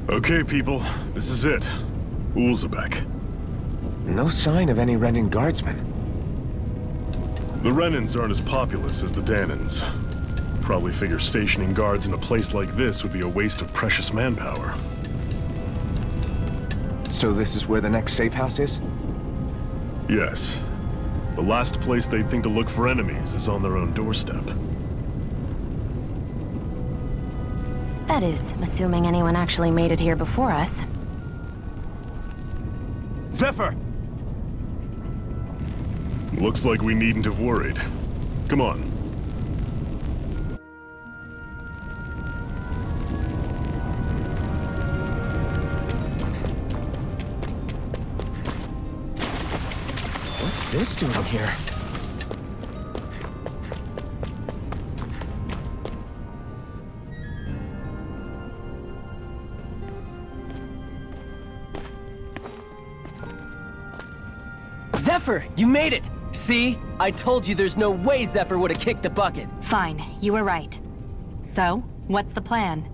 Okay, people, this is it. Ulzebek. No sign of any Renin guardsmen. The Renins aren't as populous as the Dahnans. Probably figure stationing guards in a place like this would be a waste of precious manpower. So this is where the next safe house is? Yes. The last place they'd think to look for enemies is on their own doorstep. That is, assuming anyone actually made it here before us. Zephyr! Looks like we needn't have worried. Come on. What's this doing here? Zephyr, you made it! See? I told you there's no way Zephyr would have kicked the bucket. Fine, you were right. So, what's the plan?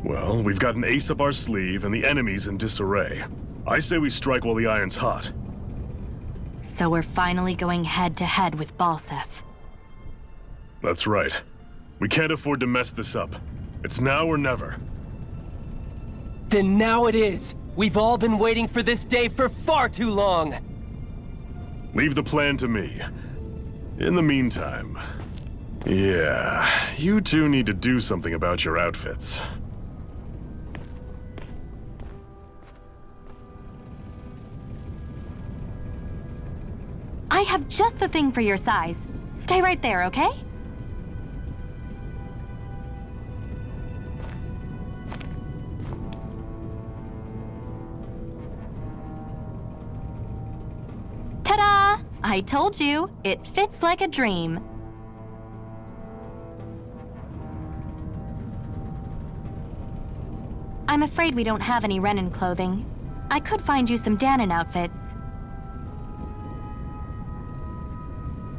Well, we've got an ace up our sleeve and the enemy's in disarray. I say we strike while the iron's hot. So we're finally going head-to-head with Balseph. That's right. We can't afford to mess this up. It's now or never. Then now it is! We've all been waiting for this day for far too long! Leave the plan to me. In the meantime... Yeah, you two need to do something about your outfits. I have just the thing for your size. Stay right there, okay? Ta-da! I told you, it fits like a dream. I'm afraid we don't have any Renin clothing. I could find you some Dahnan outfits.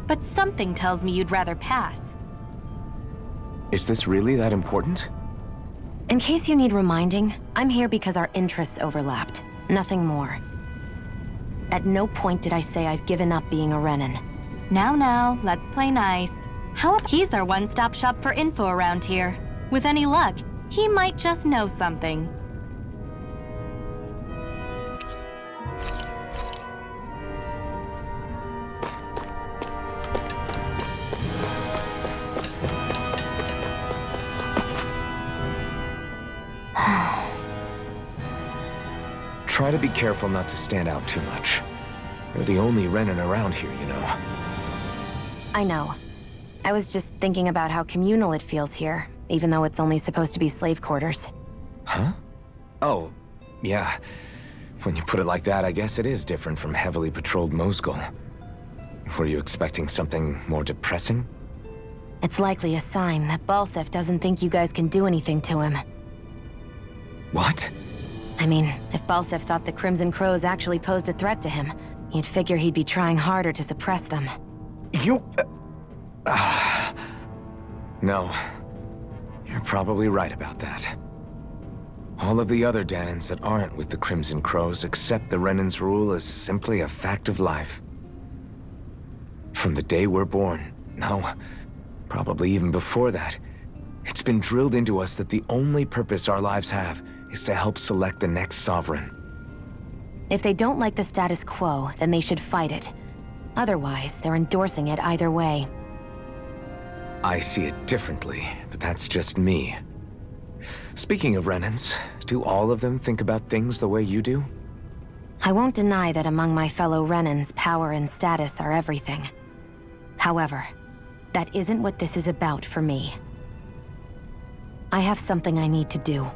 But something tells me you'd rather pass. Is this really that important? In case you need reminding, I'm here because our interests overlapped. Nothing more. At no point did I say I've given up being a Renin. Now, let's play nice. How about he's our one-stop shop for info around here. With any luck, he might just know something. Try to be careful not to stand out too much. You're the only Renin around here, you know. I know. I was just thinking about how communal it feels here, even though it's only supposed to be slave quarters. Huh? Oh, yeah. When you put it like that, I guess it is different from heavily patrolled Mosgul. Were you expecting something more depressing? It's likely a sign that Balsef doesn't think you guys can do anything to him. What? I mean, if Balsef thought the Crimson Crows actually posed a threat to him, you'd figure he'd be trying harder to suppress them. You... No. You're probably right about that. All of the other Dahnans that aren't with the Crimson Crows accept the Renan's rule as simply a fact of life. From the day we're born, no, probably even before that, it's been drilled into us that the only purpose our lives have is to help select the next sovereign. If they don't like the status quo, then they should fight it. Otherwise, they're endorsing it either way. I see it differently, but that's just me. Speaking of Renans, do all of them think about things the way you do? I won't deny that among my fellow Renans, power and status are everything. However, that isn't what this is about for me. I have something I need to do,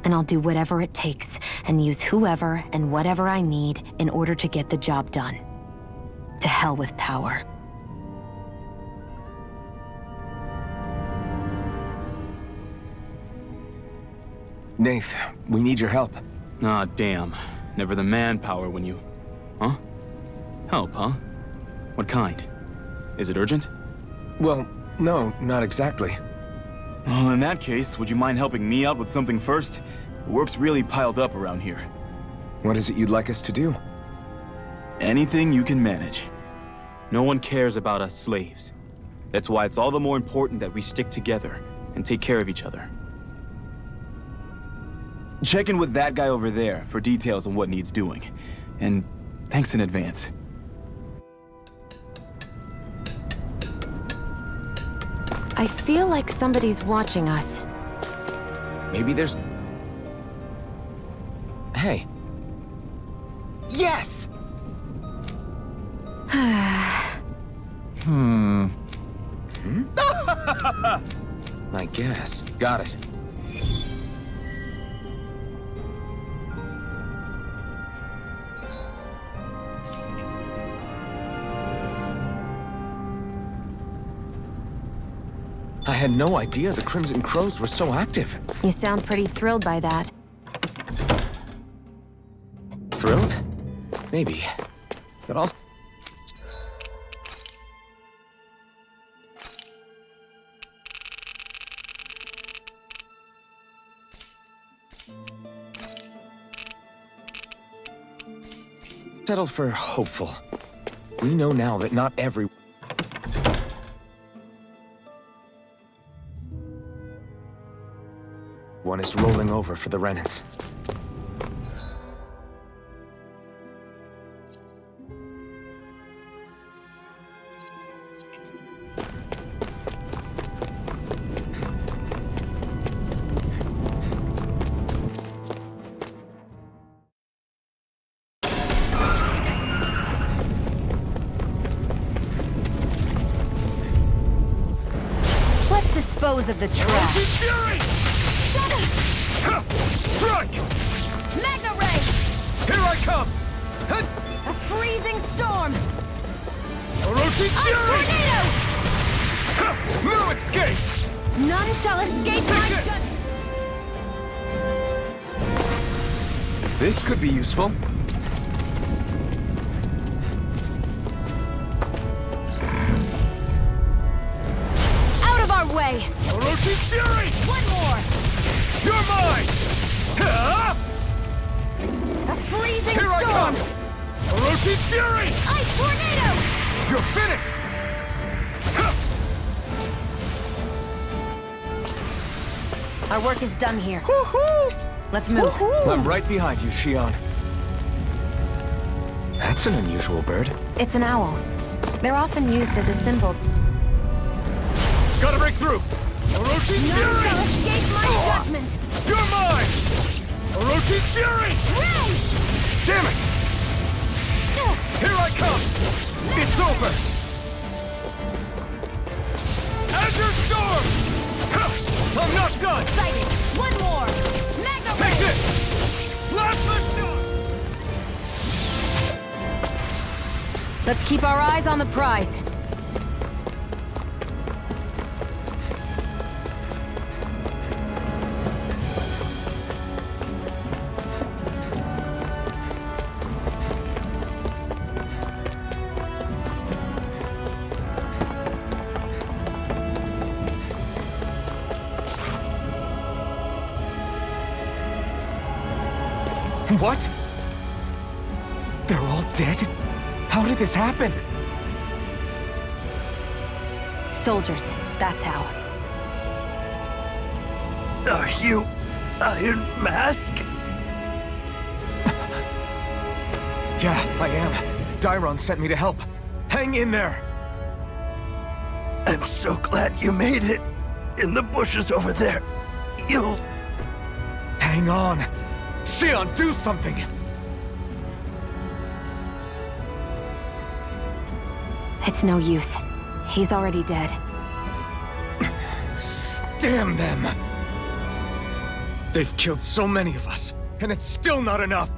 and I'll do whatever it takes and use whoever and whatever I need in order to get the job done. To hell with power. Nath, we need your help. Ah, damn. Never the manpower when you... Huh? Help, huh? What kind? Is it urgent? Well, no, not exactly. Well, in that case, would you mind helping me out with something first? The work's really piled up around here. What is it you'd like us to do? Anything you can manage. No one cares about us slaves. That's why it's all the more important that we stick together and take care of each other. Check in with that guy over there for details on what needs doing. And thanks in advance. I feel like somebody's watching us. Maybe there's... Hey. Yes! I guess. Got it. I had no idea the Crimson Crows were so active. You sound pretty thrilled by that. Thrilled? Maybe. But also... settle for hopeful. We know now that not every... one is rolling over for the Renans. Let's dispose of the trash. Strike! Magna Ray! Here I come! A freezing storm! Orochi Fury! Tornado! No escape! None shall escape my This could be useful. Out of our way! Orochi Fury! One more! You're mine! A freezing Here I storm! come! Orochi Fury! Ice tornado! You're finished! Our work is done here. Let's move. I'm right behind you, Shionne. That's an unusual bird. It's an owl. They're often used as a symbol. Gotta break through! Orochi None Fury! shall escape my judgment! You're mine! Orochi Fury! Ray! Damn it! Here I come! It's over! Azure Storm! I'm not done! Excited! One more! Magna Take Ray! this! Plasma shot! Let's keep our eyes on the prize. What? They're all dead? How did this happen? Soldiers, that's how. Are you Iron Mask? Yeah, I am. Dairon sent me to help. Hang in there! I'm so glad you made it. In the bushes over there. You'll... Hang on! Shionne, do something! It's no use. He's already dead. Damn them! They've killed so many of us, and it's still not enough!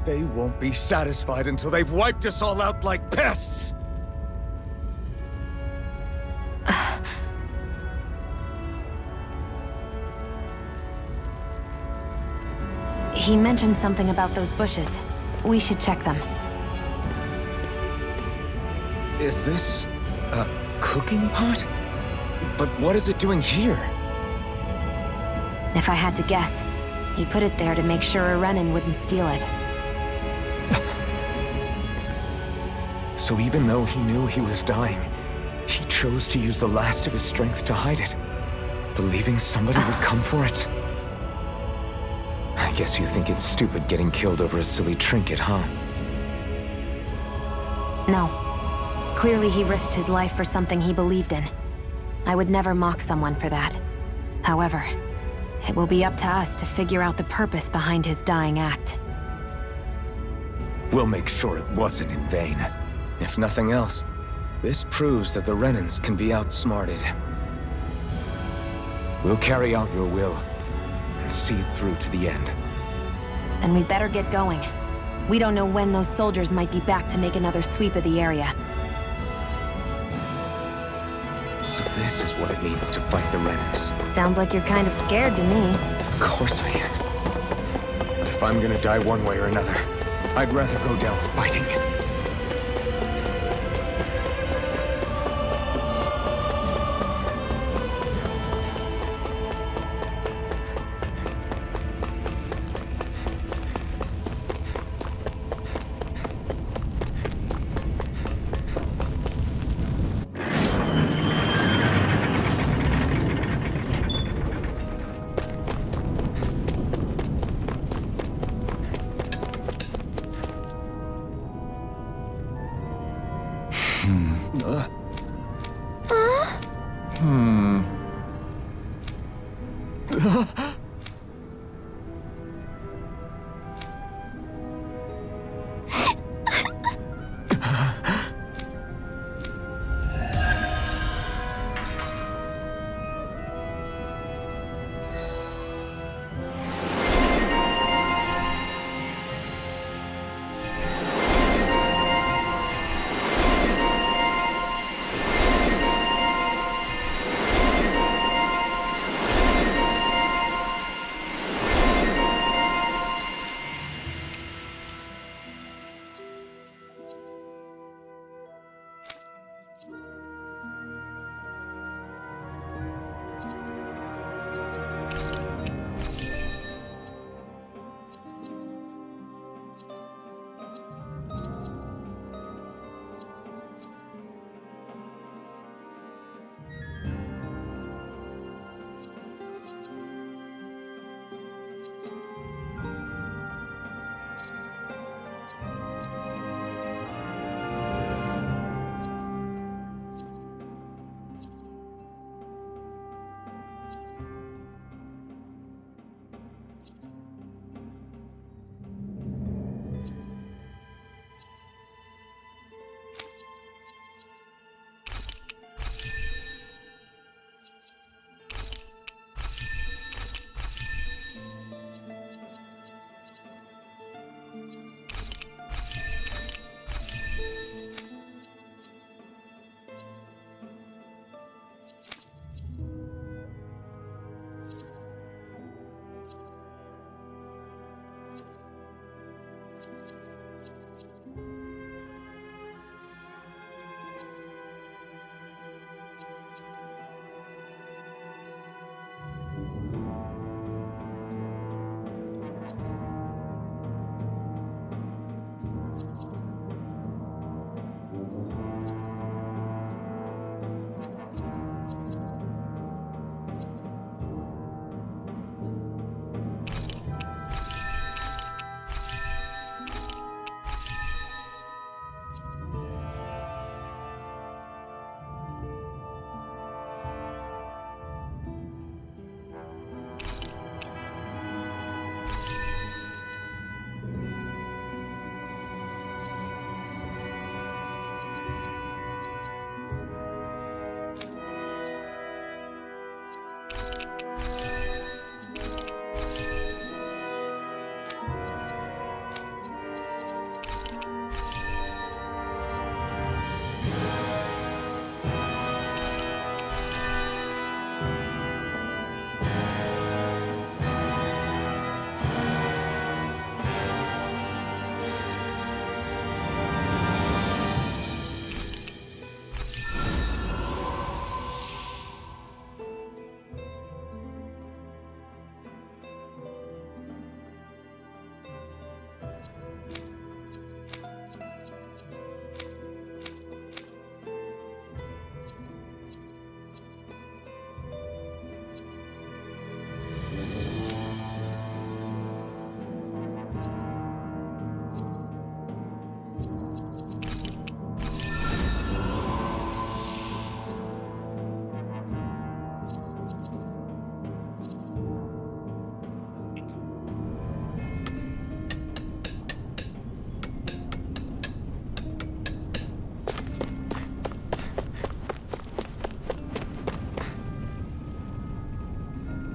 They won't be satisfied until they've wiped us all out like pests! He mentioned something about those bushes. We should check them. Is this a cooking pot? But what is it doing here? If I had to guess, he put it there to make sure a Renan wouldn't steal it. So even though he knew he was dying, he chose to use the last of his strength to hide it, believing somebody would come for it. I guess you think it's stupid getting killed over a silly trinket, huh? No. Clearly he risked his life for something he believed in. I would never mock someone for that. However, it will be up to us to figure out the purpose behind his dying act. We'll make sure it wasn't in vain. If nothing else, this proves that the Renans can be outsmarted. We'll carry out your will, and see it through to the end. Then we better get going. We don't know when those soldiers might be back to make another sweep of the area. So this is what it means to fight the Renans. Sounds like you're kind of scared to me. Of course I am. But if I'm gonna die one way or another, I'd rather go down fighting.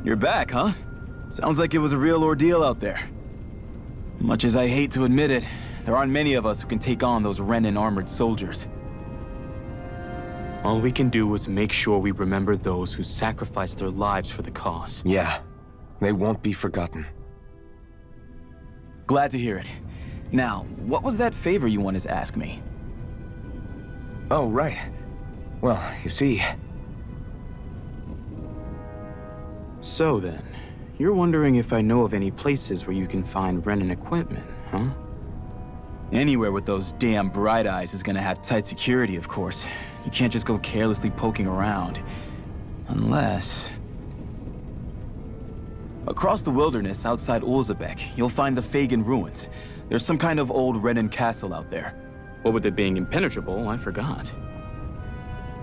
You're back, huh? Sounds like it was a real ordeal out there. Much as I hate to admit it, there aren't many of us who can take on those Renan armored soldiers. All we can do is make sure we remember those who sacrificed their lives for the cause. Yeah, they won't be forgotten. Glad to hear it. Now, what was that favor you wanted to ask me? Oh, right. Well, you see... So then, you're wondering if I know of any places where you can find Renan equipment, huh? Anywhere with those damn bright eyes is gonna have tight security, of course. You can't just go carelessly poking around. Unless... Across the wilderness outside Ulzebek, you'll find the Fagan ruins. There's some kind of old Renan castle out there. What with it being impenetrable, I forgot.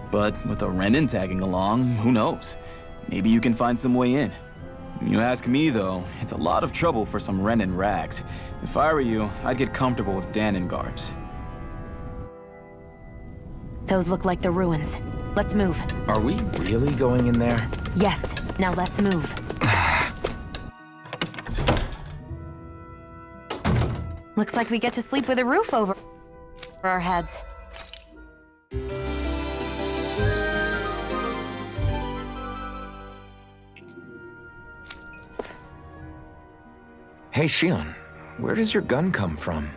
But with a Renan tagging along, who knows? Maybe you can find some way in. You ask me, though, it's a lot of trouble for some Renan rags. If I were you, I'd get comfortable with Dahnan garbs. Those look like the ruins. Let's move. Are we really going in there? Yes, now let's move. Looks like we get to sleep with a roof over our heads. Hey, Shionne, where does your gun come from?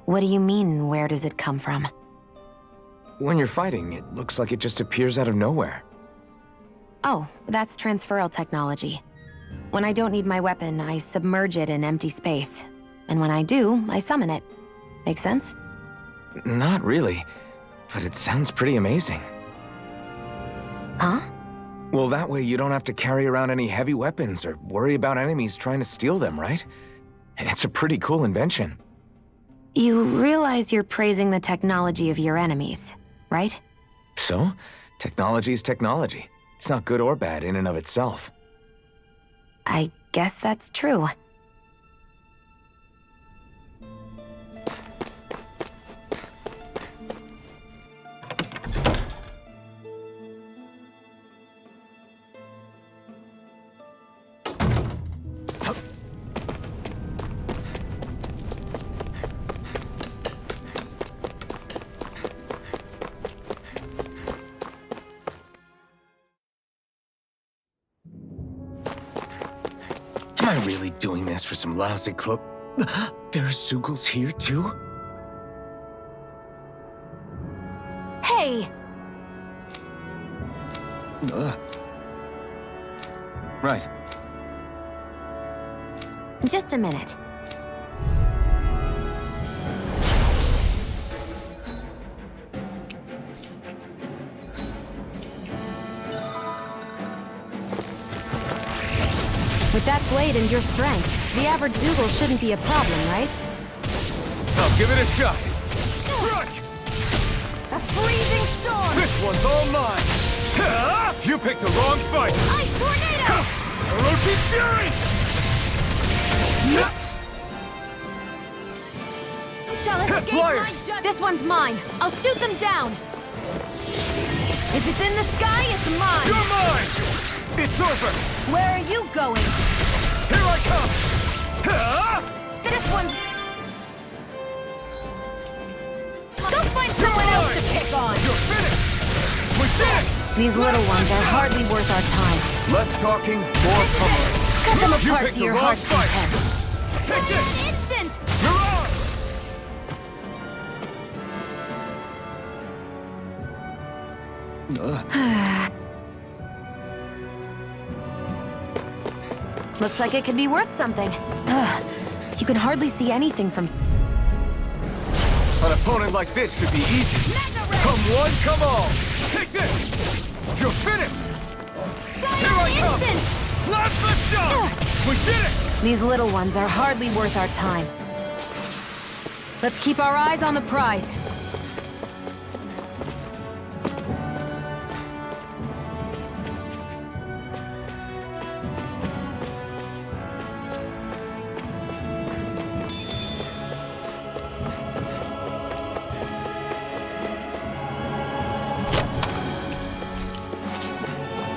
What do you mean, where does it come from? When you're fighting, it looks like it just appears out of nowhere. Oh, that's transferal technology. When I don't need my weapon, I submerge it in empty space. And when I do, I summon it. Make sense? Not really, but it sounds pretty amazing. Huh? Well, that way you don't have to carry around any heavy weapons or worry about enemies trying to steal them, right? It's a pretty cool invention. You realize you're praising the technology of your enemies, right? So, technology's technology. It's not good or bad in and of itself. I guess that's true. Am I really doing this for some lousy cloak? There's Zeugles here, too? Hey! Right. Just a minute. With that blade and your strength, the average Zeugle shouldn't be a problem, right? I'll give it a shot. A freezing storm! This one's all mine. You picked the wrong fight. Ice tornado! Orochi Fury! Shall escape Flyers! my judgment. This one's mine. I'll shoot them down. If it's in the sky, it's mine. You're mine! It's over! Where are you going? Here I come! This one's... Go find someone else to pick on! You're finished! We did it! These little ones are hardly worth our time. Less talking, more pummeling. Cut them You apart picked to the your wrong heart's fight. content. Take this! Instant! You're on! Looks like it could be worth something. Ugh. You can hardly see anything from... An opponent like this should be easy. Come one, come all. Take this! You're finished! Here I come! Instant! Plasma shot! We did it! These little ones are hardly worth our time. Let's keep our eyes on the prize.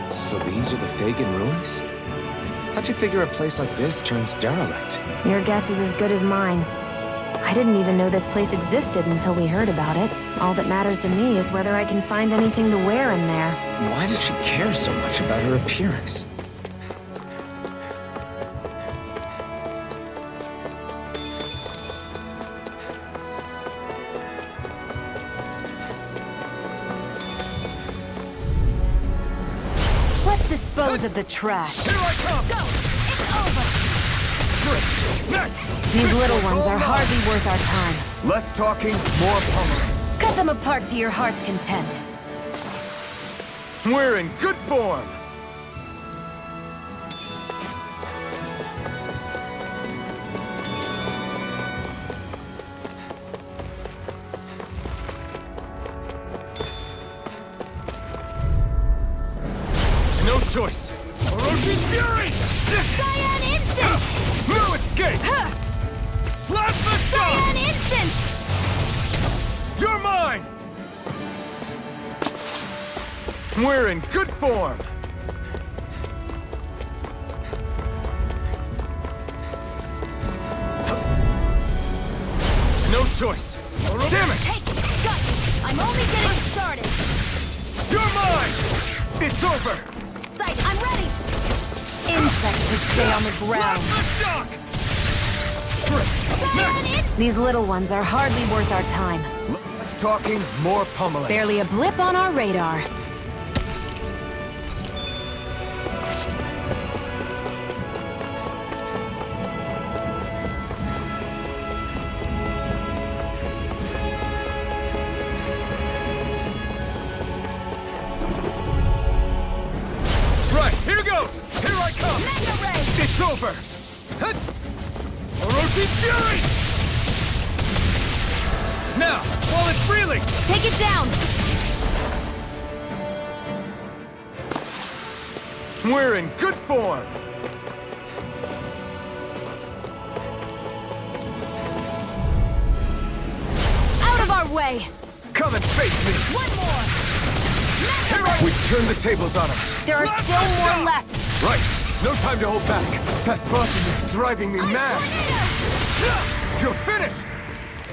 So these are the Fagan ruins? How'd you figure a place like this turns derelict? Your guess is as good as mine. I didn't even know this place existed until we heard about it. All that matters to me is whether I can find anything to wear in there. Why does she care so much about her appearance? Let's dispose of the trash. Here I come! Go! It's over! Next! These little ones are hardly worth our time. Less talking, more pummeling. Cut them apart to your heart's content. We're in good form! No choice! Orochi's fury! Cyan Instant! No escape! Slap the Cyan shot! Instant! You're mine! We're in good form! No choice! Damn it! Take it! Got you! I'm only getting started! You're mine! It's over! Sight, I'm ready! Insects should stay on the ground. Slap the shock! Cyan Instant! These little ones are hardly worth our time. Less talking, more pummeling. Barely a blip on our radar. Right, here goes! Here I come! Mega Ray! It's over! Hut! Orochi's fury! Now, while it's reeling! Take it down! We're in good form! Out of our way! Come and face me! One more! Here I... We've turned the tables on him. There are still more left! Right, no time to hold back. That button is driving me mad. You're finished!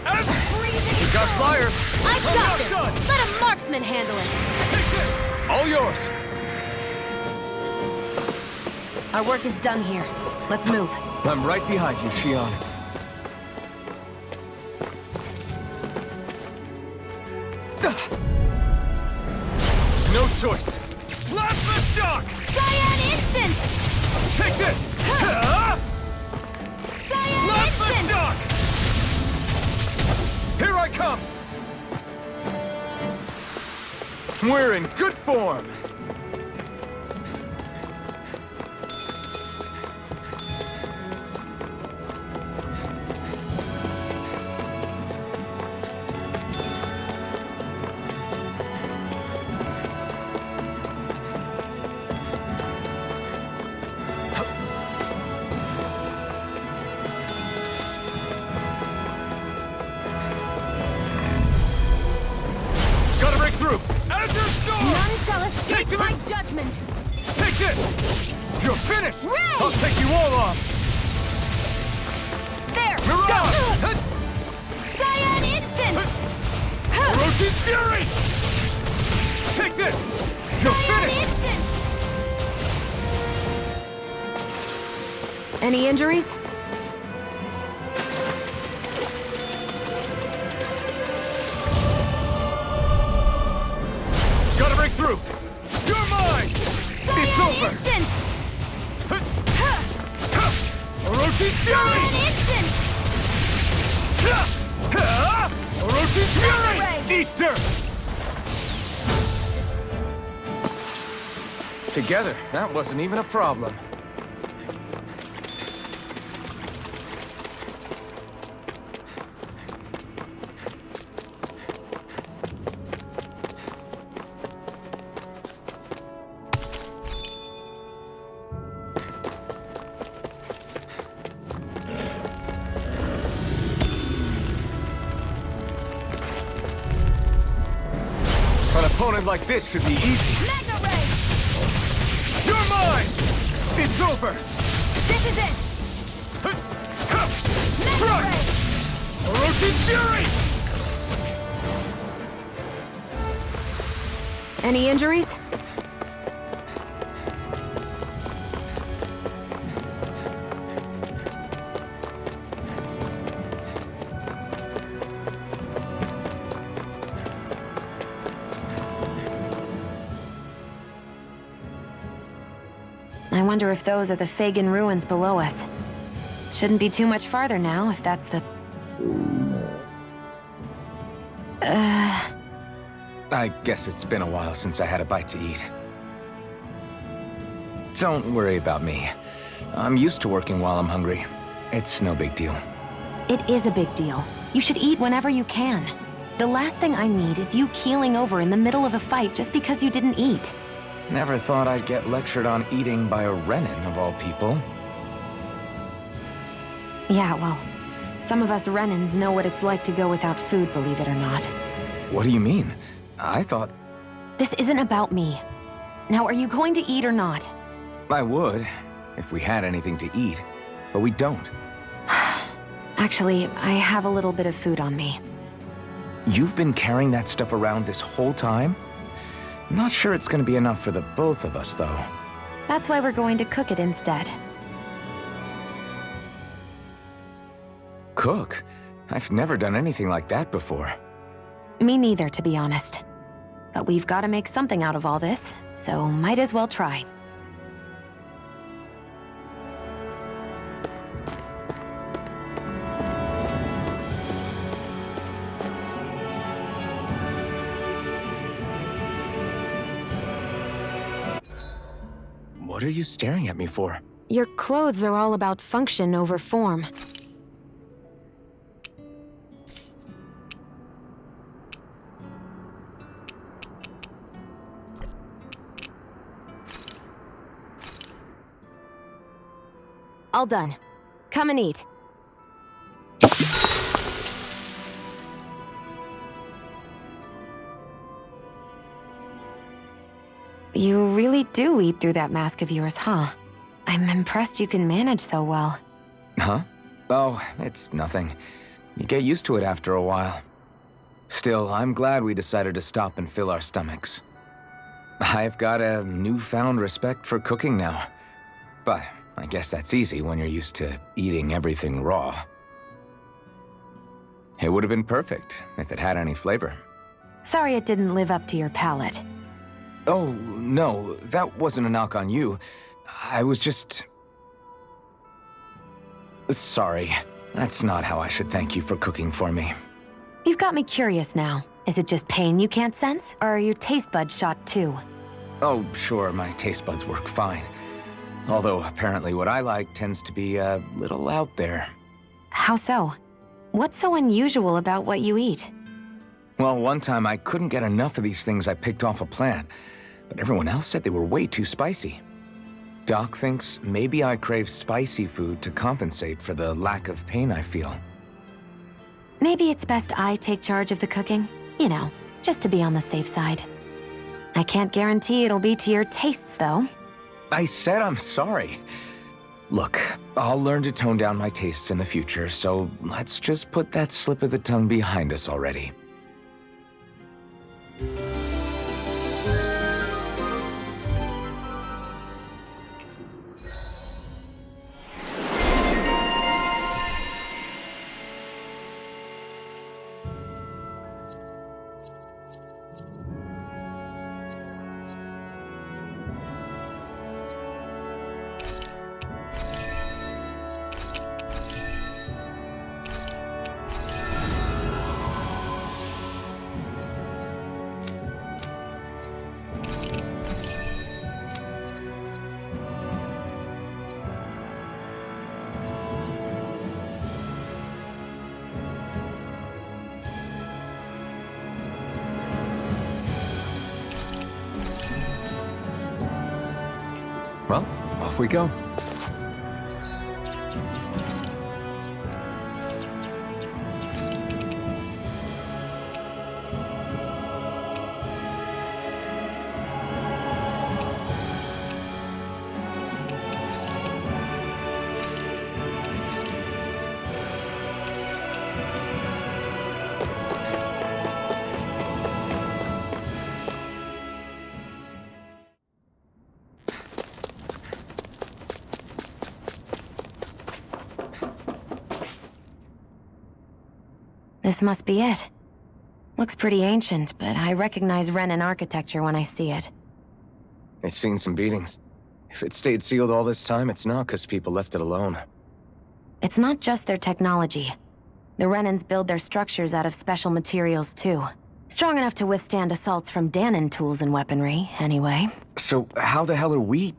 We got flyers! I got this! Let a marksman handle it! All yours! Our work is done here. Let's move. I'm right behind you, Shionne. No choice! Slap the shock! Cyan Instant! Take this! Cyan Slap the Instant! shock! Here I come! We're in good form! Gotta break through! Azure Storm! None shall escape Take my it! judgment! Take this! You're finished! Ray! I'll take you all off! There! Mirage! Go! Cyan Instant! Orochi's fury! Take this! You're Cyan finished! Instant! Any injuries? Gotta break through! You're mine! It's Cyan over! Instant! Orochi's fury! Cyan Instant! Orochi's fury! Ray! Eat dirt! Together, that wasn't even a problem. An opponent like this should be easy. Mega Ray! You're mine! It's over! This is it! Run! Orochi's Fury! Any injuries? I wonder if those are the Fagin ruins below us. Shouldn't be too much farther now, if that's the... I guess it's been a while since I had a bite to eat. Don't worry about me. I'm used to working while I'm hungry. It's no big deal. It is a big deal. You should eat whenever you can. The last thing I need is you keeling over in the middle of a fight just because you didn't eat. Never thought I'd get lectured on eating by a Renin, of all people. Yeah, well, some of us Renins know what it's like to go without food, believe it or not. What do you mean? I thought... This isn't about me. Now, are you going to eat or not? I would, if we had anything to eat, but we don't. Actually, I have a little bit of food on me. You've been carrying that stuff around this whole time? Not sure it's gonna be enough for the both of us, though. That's why we're going to cook it instead. Cook? I've never done anything like that before. Me neither, to be honest. But we've got to make something out of all this, so might as well try. What are you staring at me for? Your clothes are all about function over form. All done. Come and eat. You really do eat through that mask of yours, huh? I'm impressed you can manage so well. Huh? Oh, it's nothing. You get used to it after a while. Still, I'm glad we decided to stop and fill our stomachs. I've got a newfound respect for cooking now. But I guess that's easy when you're used to eating everything raw. It would have been perfect if it had any flavor. Sorry it didn't live up to your palate. Oh, no, that wasn't a knock on you. I was just... Sorry. That's not how I should thank you for cooking for me. You've got me curious now. Is it just pain you can't sense, or are your taste buds shot too? Oh, sure, my taste buds work fine. Although, apparently what I like tends to be a little out there. How so? What's so unusual about what you eat? Well, one time I couldn't get enough of these things I picked off a plant, but everyone else said they were way too spicy. Doc thinks maybe I crave spicy food to compensate for the lack of pain I feel. Maybe it's best I take charge of the cooking. You know, just to be on the safe side. I can't guarantee it'll be to your tastes, though. I said I'm sorry. Look, I'll learn to tone down my tastes in the future, so let's just put that slip of the tongue behind us already. Well, off we go. This must be it. Looks pretty ancient, but I recognize Renan architecture when I see it. It's seen some beatings. If it stayed sealed all this time, it's not because people left it alone. It's not just their technology. The Renans build their structures out of special materials, too. Strong enough to withstand assaults from Dahnan tools and weaponry, anyway. So how the hell are we...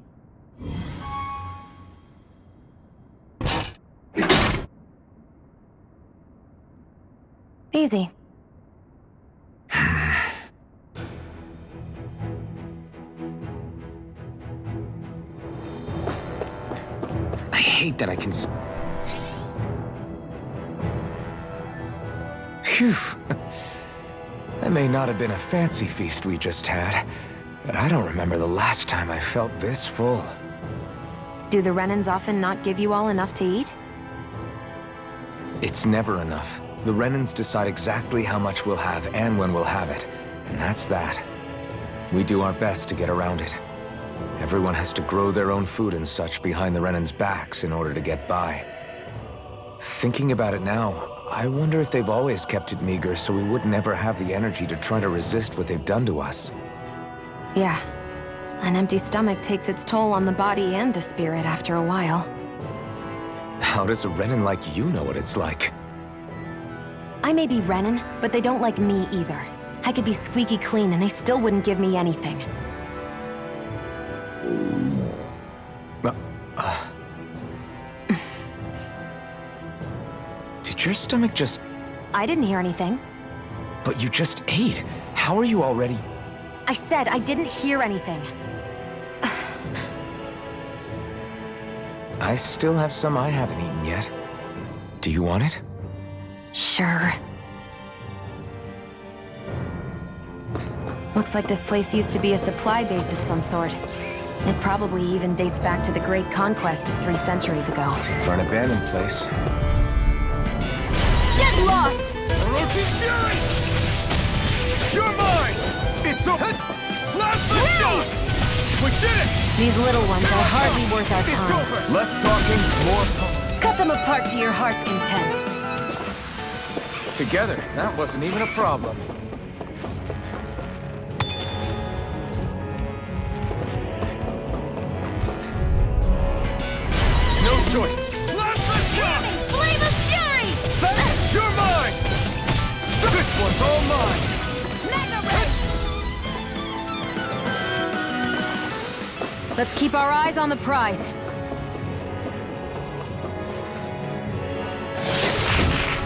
Easy. I hate that I can... Phew. That may not have been a fancy feast we just had, but I don't remember the last time I felt this full. Do the Renans often not give you all enough to eat? It's never enough. The Renans decide exactly how much we'll have and when we'll have it, and that's that. We do our best to get around it. Everyone has to grow their own food and such behind the Renans' backs in order to get by. Thinking about it now, I wonder if they've always kept it meager so we would never have the energy to try to resist what they've done to us. Yeah. An empty stomach takes its toll on the body and the spirit after a while. How does a Renan like you know what it's like? I may be Renan, but they don't like me either. I could be squeaky clean and they still wouldn't give me anything. Did your stomach just... I didn't hear anything. But you just ate. How are you already... I said I didn't hear anything. I still have some I haven't eaten yet. Do you want it? Sure. Looks like this place used to be a supply base of some sort. It probably even dates back to the Great Conquest of 3 centuries ago. For an abandoned place. Get lost! Orochi's Fury! You're mine! It's so... Last shot! We did it! These little ones are hardly worth our It's time. over! Less talking, more... Cut them apart to your heart's content. Together, that wasn't even a problem. No choice! Last shot! Flame of Fury! You're mine! This one's all mine! Let's keep our eyes on the prize.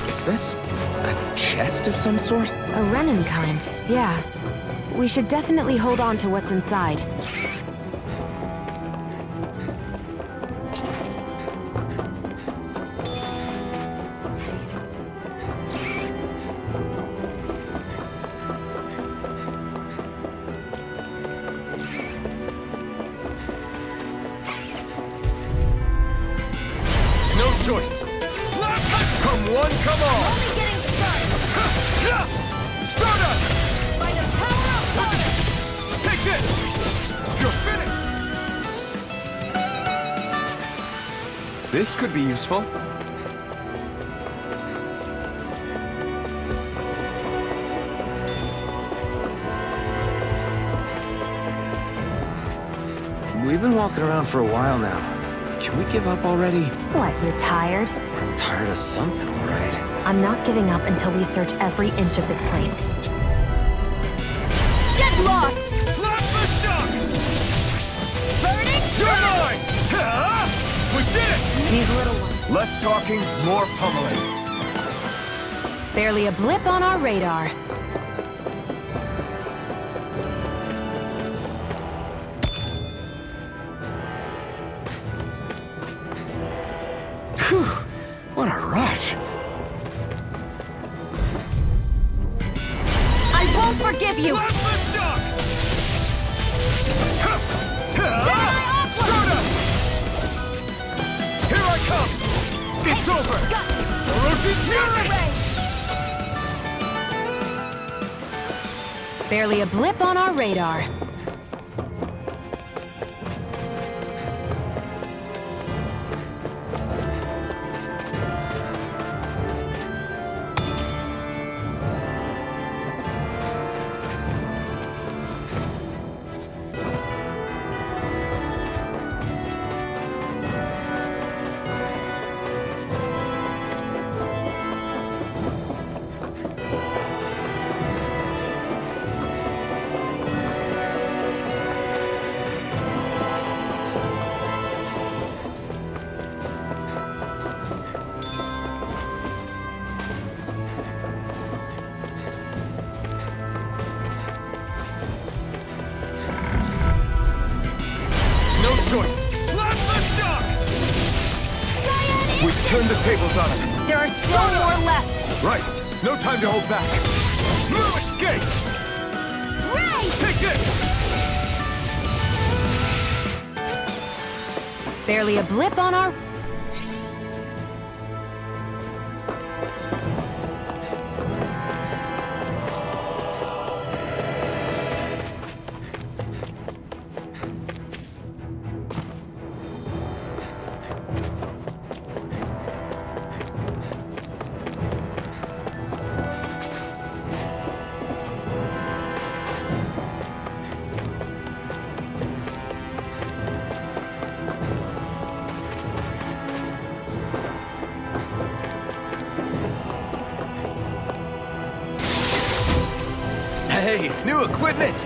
Is this a chest of some sort? A Renan kind, yeah. We should definitely hold on to what's inside. No choice! Come one, come all! Only getting started! Stardust! By the power of Dahna! Take this! You're finished! This could be useful. We've been walking around for a while now. Can we give up already? What, you're tired? I'm tired of something, all right. I'm not giving up until we search every inch of this place. Get lost! Slap the shock! Burning! You're mine! We did it! These little ones. Less talking, more pummeling. Barely a blip on our radar. Phew! What a rush! I won't forgive you! Slap the shock! Here I come! It's over! Orochi's Fury! Barely a blip on our radar. choice. Let the duck! We've turned the tables on him. There are still more left. Right. No time to hold back. No escape! Ray! Take this! Barely a blip on our... Hey, new equipment!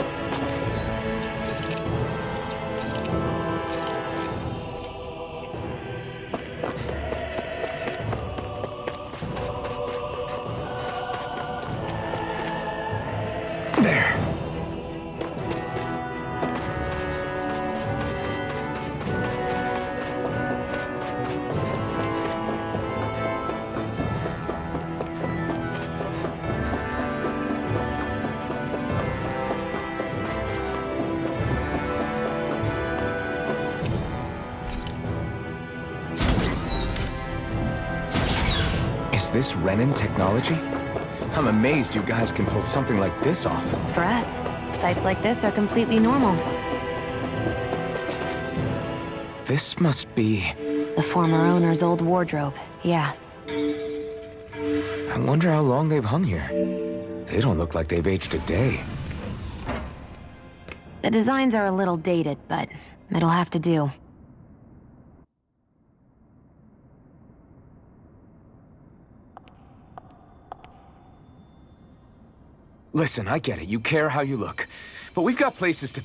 There. Is this Renin technology? I'm amazed you guys can pull something like this off. For us, sites like this are completely normal. This must be... The former owner's old wardrobe, yeah. I wonder how long they've hung here. They don't look like they've aged a day. The designs are a little dated, but it'll have to do. Listen, I get it. You care how you look. But we've got places to...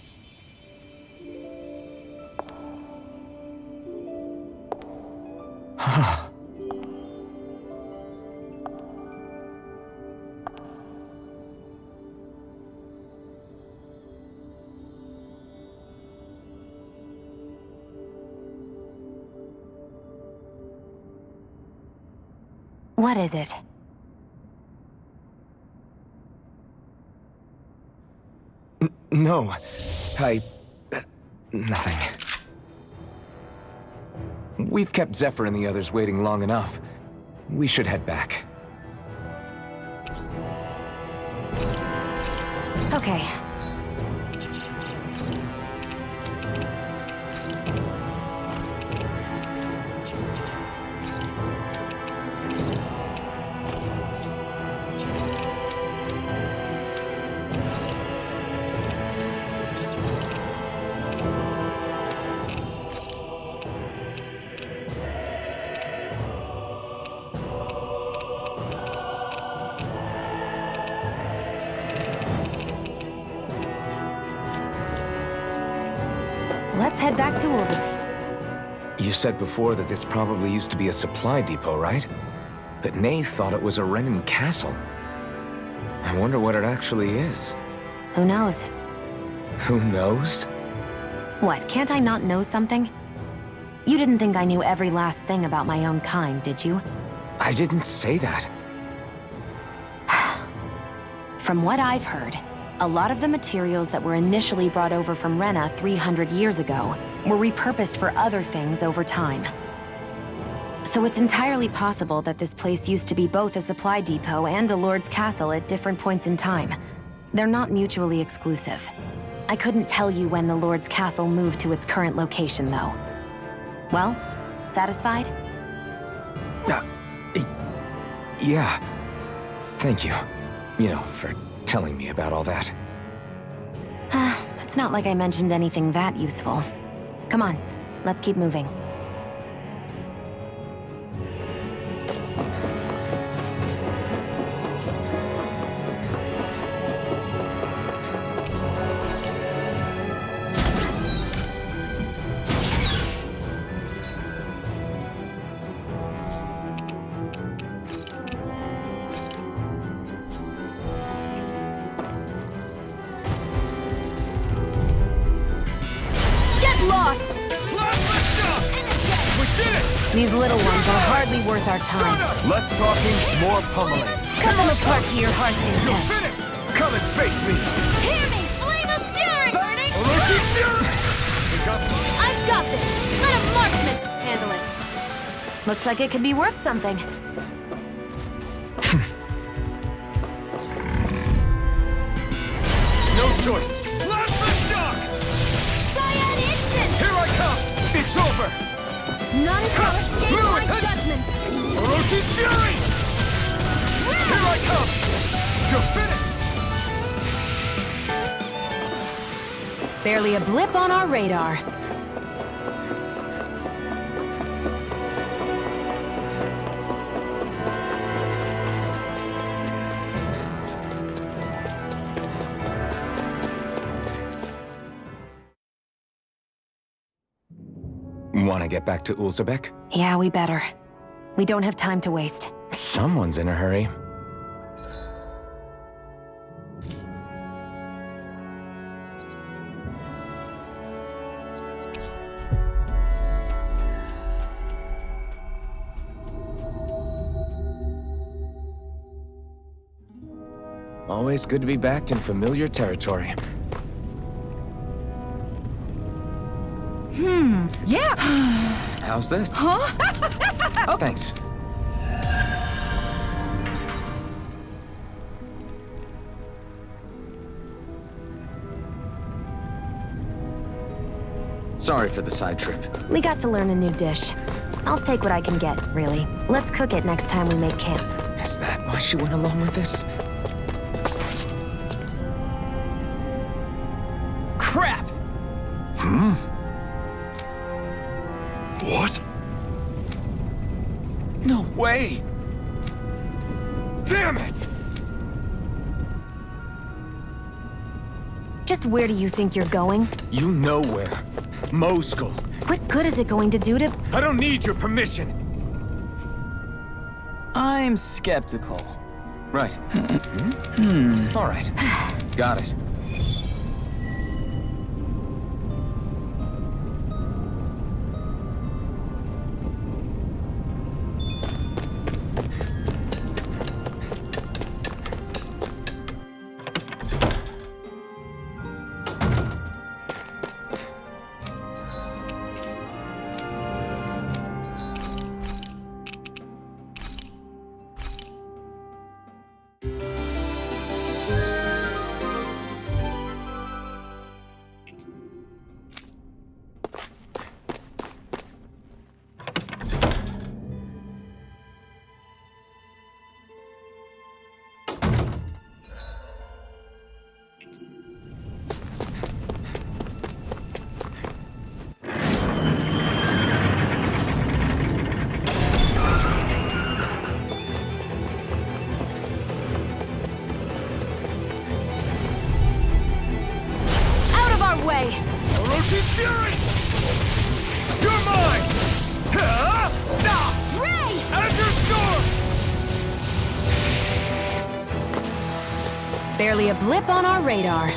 What is it? No. Nothing. We've kept Zephyr and the others waiting long enough. We should head back. Okay. Let's head back to Ulzir. You said before that this probably used to be a supply depot, right? But Nave thought it was a Renin castle. I wonder what it actually is. Who knows? Who knows? What, can't I not know something? You didn't think I knew every last thing about my own kind, did you? I didn't say that. From what I've heard, a lot of the materials that were initially brought over from Rena 300 years ago were repurposed for other things over time. So it's entirely possible that this place used to be both a supply depot and a lord's castle at different points in time. They're not mutually exclusive. I couldn't tell you when the lord's castle moved to its current location, though. Well, satisfied? Yeah. Thank you. You know, for telling me about all that. It's not like I mentioned anything that useful. Come on, let's keep moving. Lost! These little ones are hardly worth our time. Less talking, more pummeling. Cut them apart to your heart's content. Finish! Come and face me! Hear me! Flame of fury! Burning I've got this! Let a marksman handle it. Looks like it could be worth something. No choice! Blast the shock! Cyan instant! Here I come! It's over! None shall escape my judgment! Orochi's fury! Here I come! You're finished! Barely a blip on our radar. Want to get back to Ulzebek? Yeah, we better. We don't have time to waste. Someone's in a hurry. Always good to be back in familiar territory. Yeah! How's this? Huh? Oh, thanks. Sorry for the side trip. We got to learn a new dish. I'll take what I can get, really. Let's cook it next time we make camp. Is that why she went along with this? Crap! What? No way! Damn it! Just where do you think you're going? You know where. Mosul. What good is it going to do to... I don't need your permission. I'm skeptical. Right. All right. Got it. Oroshi's fury! You're mine! Ray! As your sword! Barely a blip on our radar.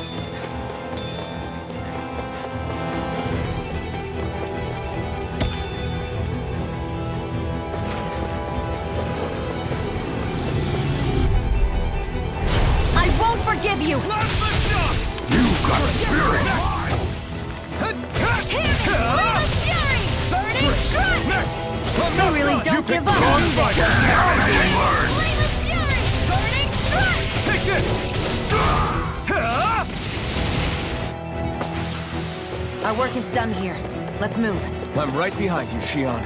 I won't forgive you! Blast the shock! You got a spirit! You really don't give up, do they? Take this! Our work is done here. Let's move. I'm right behind you, Shionne.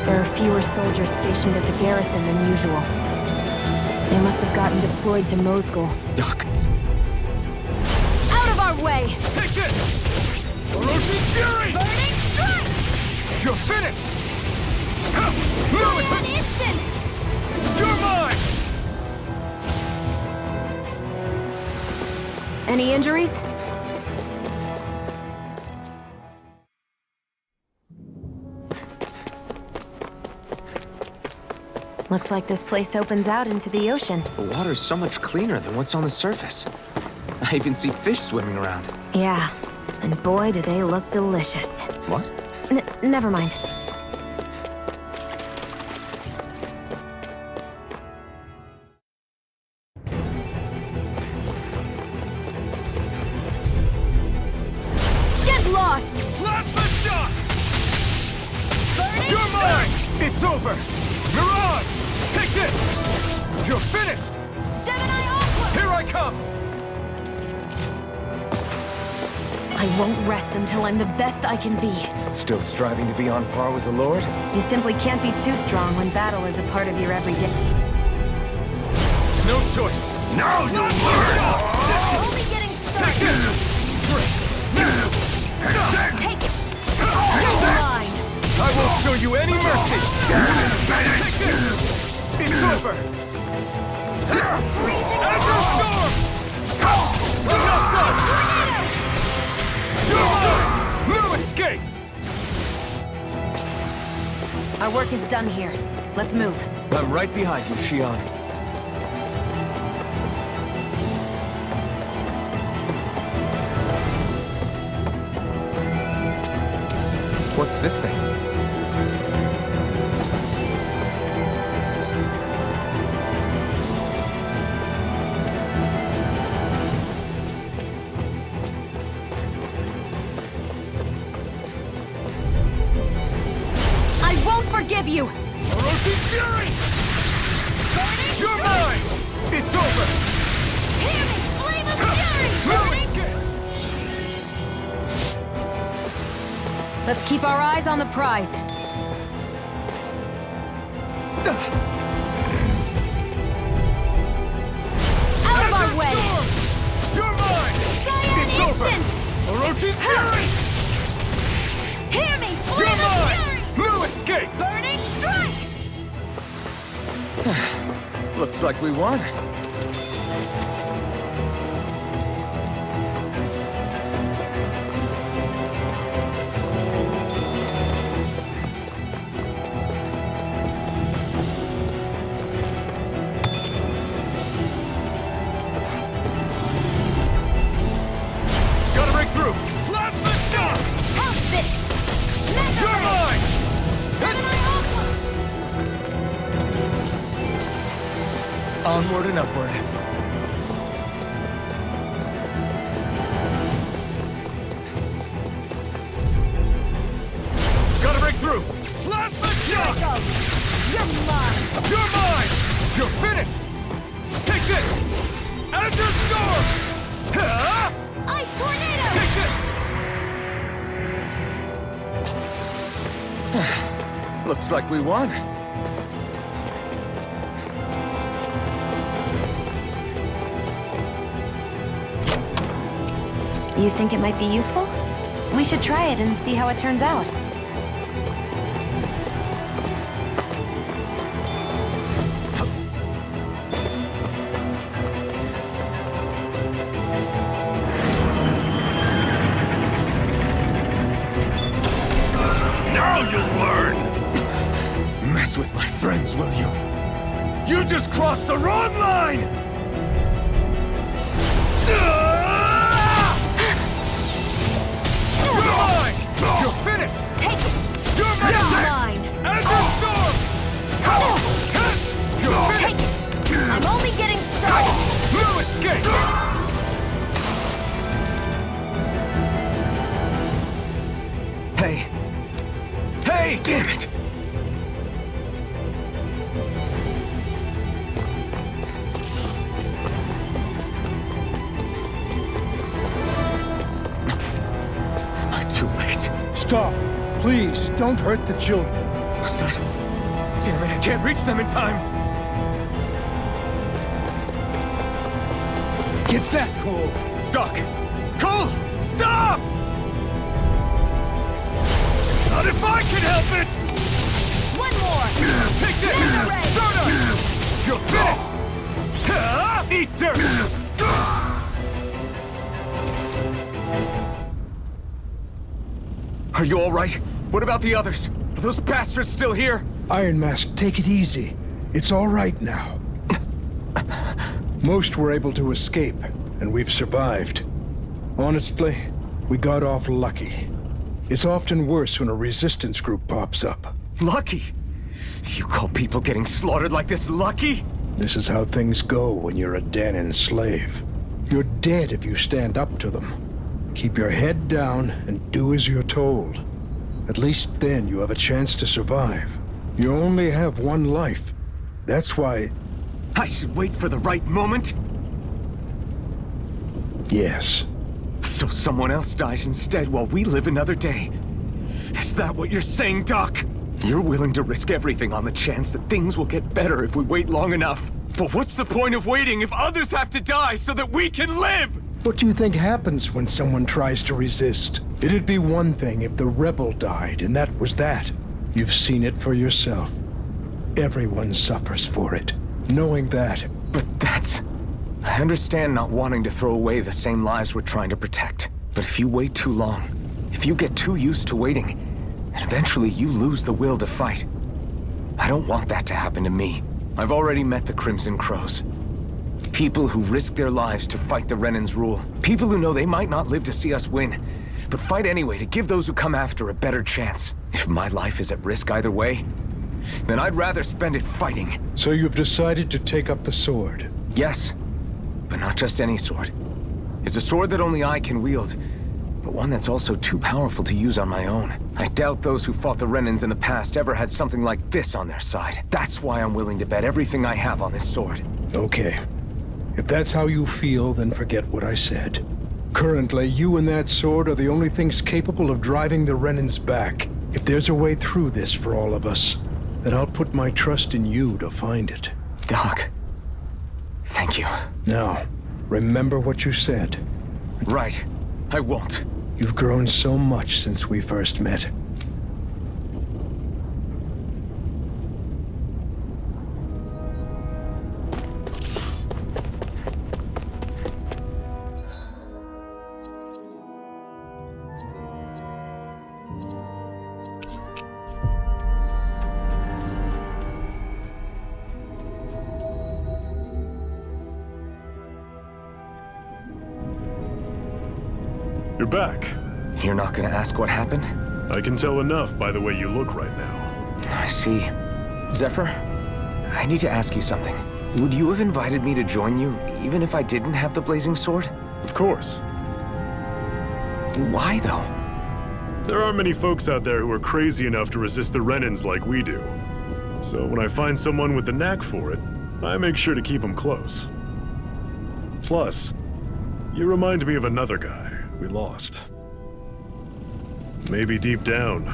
There are fewer soldiers stationed at the garrison than usual. They must have gotten deployed to Mosul. Doc. Out of our way! Take this! Oroshi's fury! Burning strike! You're finished! An instant! You're mine! Any injuries? Looks like this place opens out into the ocean. The water's so much cleaner than what's on the surface. I even see fish swimming around. Yeah, and boy, do they look delicious. What? Never mind. Get lost! Last the shot! You're mine! It's over! Mirage! Take this! You're finished! Gemini Aqua! Here I come! I won't rest until I'm the best I can be. Still striving to be on par with the Lord? You simply can't be too strong when battle is a part of your everyday. No choice! Now you'll learn! Only getting started! Take it! Take it! Line! I won't show you any mercy! Take this! It's over! Azure Storm! I'm not done! You're mine! No escape! Our work is done here. Let's move. I'm right behind you, Shionne. What's this thing? I won't forgive you! Orochi's Fury! You're mine! It's over! Hear me! Flame of Fury! No escape! Let's keep our eyes on the prize. Out of our way! You're mine! Fire It's over! instant! Orochi's Fury! Hear me! You're Flame of mine! Fury! No escape! Burning strike! Looks like we won. Gotta break through! Blast the shot! Help this! You're mine! Gemini Aqua! Onward and upward. Gotta break through! Blast the shot! Go! You're mine! You're mine! You're finished! Take this! Azure Storm! Ha! Ice Tornado! Take this! Looks like we won. You think it might be useful? We should try it and see how it turns out. Now you'll learn! Mess with my friends, will you? You just crossed the wrong line! You're mine! You're finished! Take it! You're Mine! Azure Storm! You're Take finished! it! I'm only getting started! No escape! Hey! Hey! Damn it! Too late. Stop. Please, don't hurt the children. What's that? Damn it, I can't reach them in time! Get back, Cole. Doc! Cole! Stop! Not if I can help it! One more! Take this! Ray! Soda! You're finished! Ha! Eat dirt! Are you all right? What about the others? Are those bastards still here? Iron Mask, take it easy. It's all right now. Most were able to escape, and we've survived. Honestly, we got off lucky. It's often worse when a resistance group pops up. Lucky? You call people getting slaughtered like this lucky? This is how things go when you're a Dahnan slave. You're dead if you stand up to them. Keep your head down and do as you're told. At least then you have a chance to survive. You only have one life. That's why... I should wait for the right moment? Yes. So someone else dies instead while we live another day. Is that what you're saying, Doc? You're willing to risk everything on the chance that things will get better if we wait long enough. But what's the point of waiting if others have to die so that we can live? What do you think happens when someone tries to resist? It'd be one thing if the rebel died, and that was that. You've seen it for yourself. Everyone suffers for it. Knowing that... But that's... I understand not wanting to throw away the same lives we're trying to protect. But if you wait too long, if you get too used to waiting, then eventually you lose the will to fight. I don't want that to happen to me. I've already met the Crimson Crows. People who risk their lives to fight the Renan's rule. People who know they might not live to see us win, but fight anyway to give those who come after a better chance. If my life is at risk either way, then I'd rather spend it fighting. So you've decided to take up the sword? Yes, but not just any sword. It's a sword that only I can wield, but one that's also too powerful to use on my own. I doubt those who fought the Renans in the past ever had something like this on their side. That's why I'm willing to bet everything I have on this sword. Okay. If that's how you feel, then forget what I said. Currently, you and that sword are the only things capable of driving the Renans back. If there's a way through this for all of us, then I'll put my trust in you to find it. Doc, thank you. Now, remember what you said. Right. I won't. You've grown so much since we first met. You're back. You're not gonna ask what happened? I can tell enough by the way you look right now. I see. Zephyr, I need to ask you something. Would you have invited me to join you, even if I didn't have the blazing sword? Of course. Why, though? There aren't many folks out there who are crazy enough to resist the Renans like we do. So when I find someone with the knack for it, I make sure to keep them close. Plus, you remind me of another guy we lost. Maybe deep down,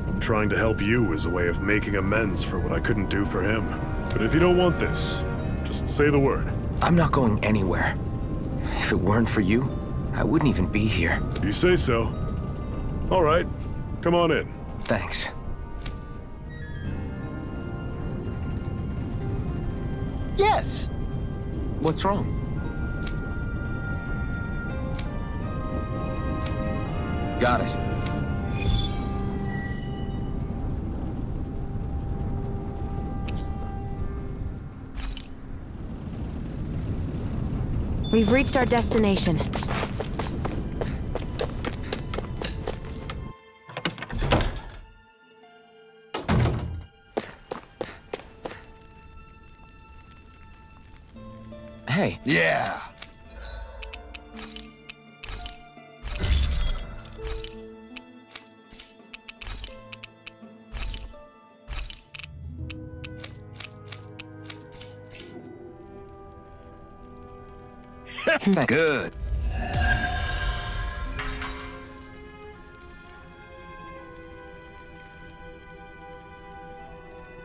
I'm trying to help you as a way of making amends for what I couldn't do for him. But if you don't want this, just say the word. I'm not going anywhere. If it weren't for you, I wouldn't even be here. If you say so. All right, come on in. Thanks. Yes! What's wrong? Got it. We've reached our destination. Hey. Yeah! Good.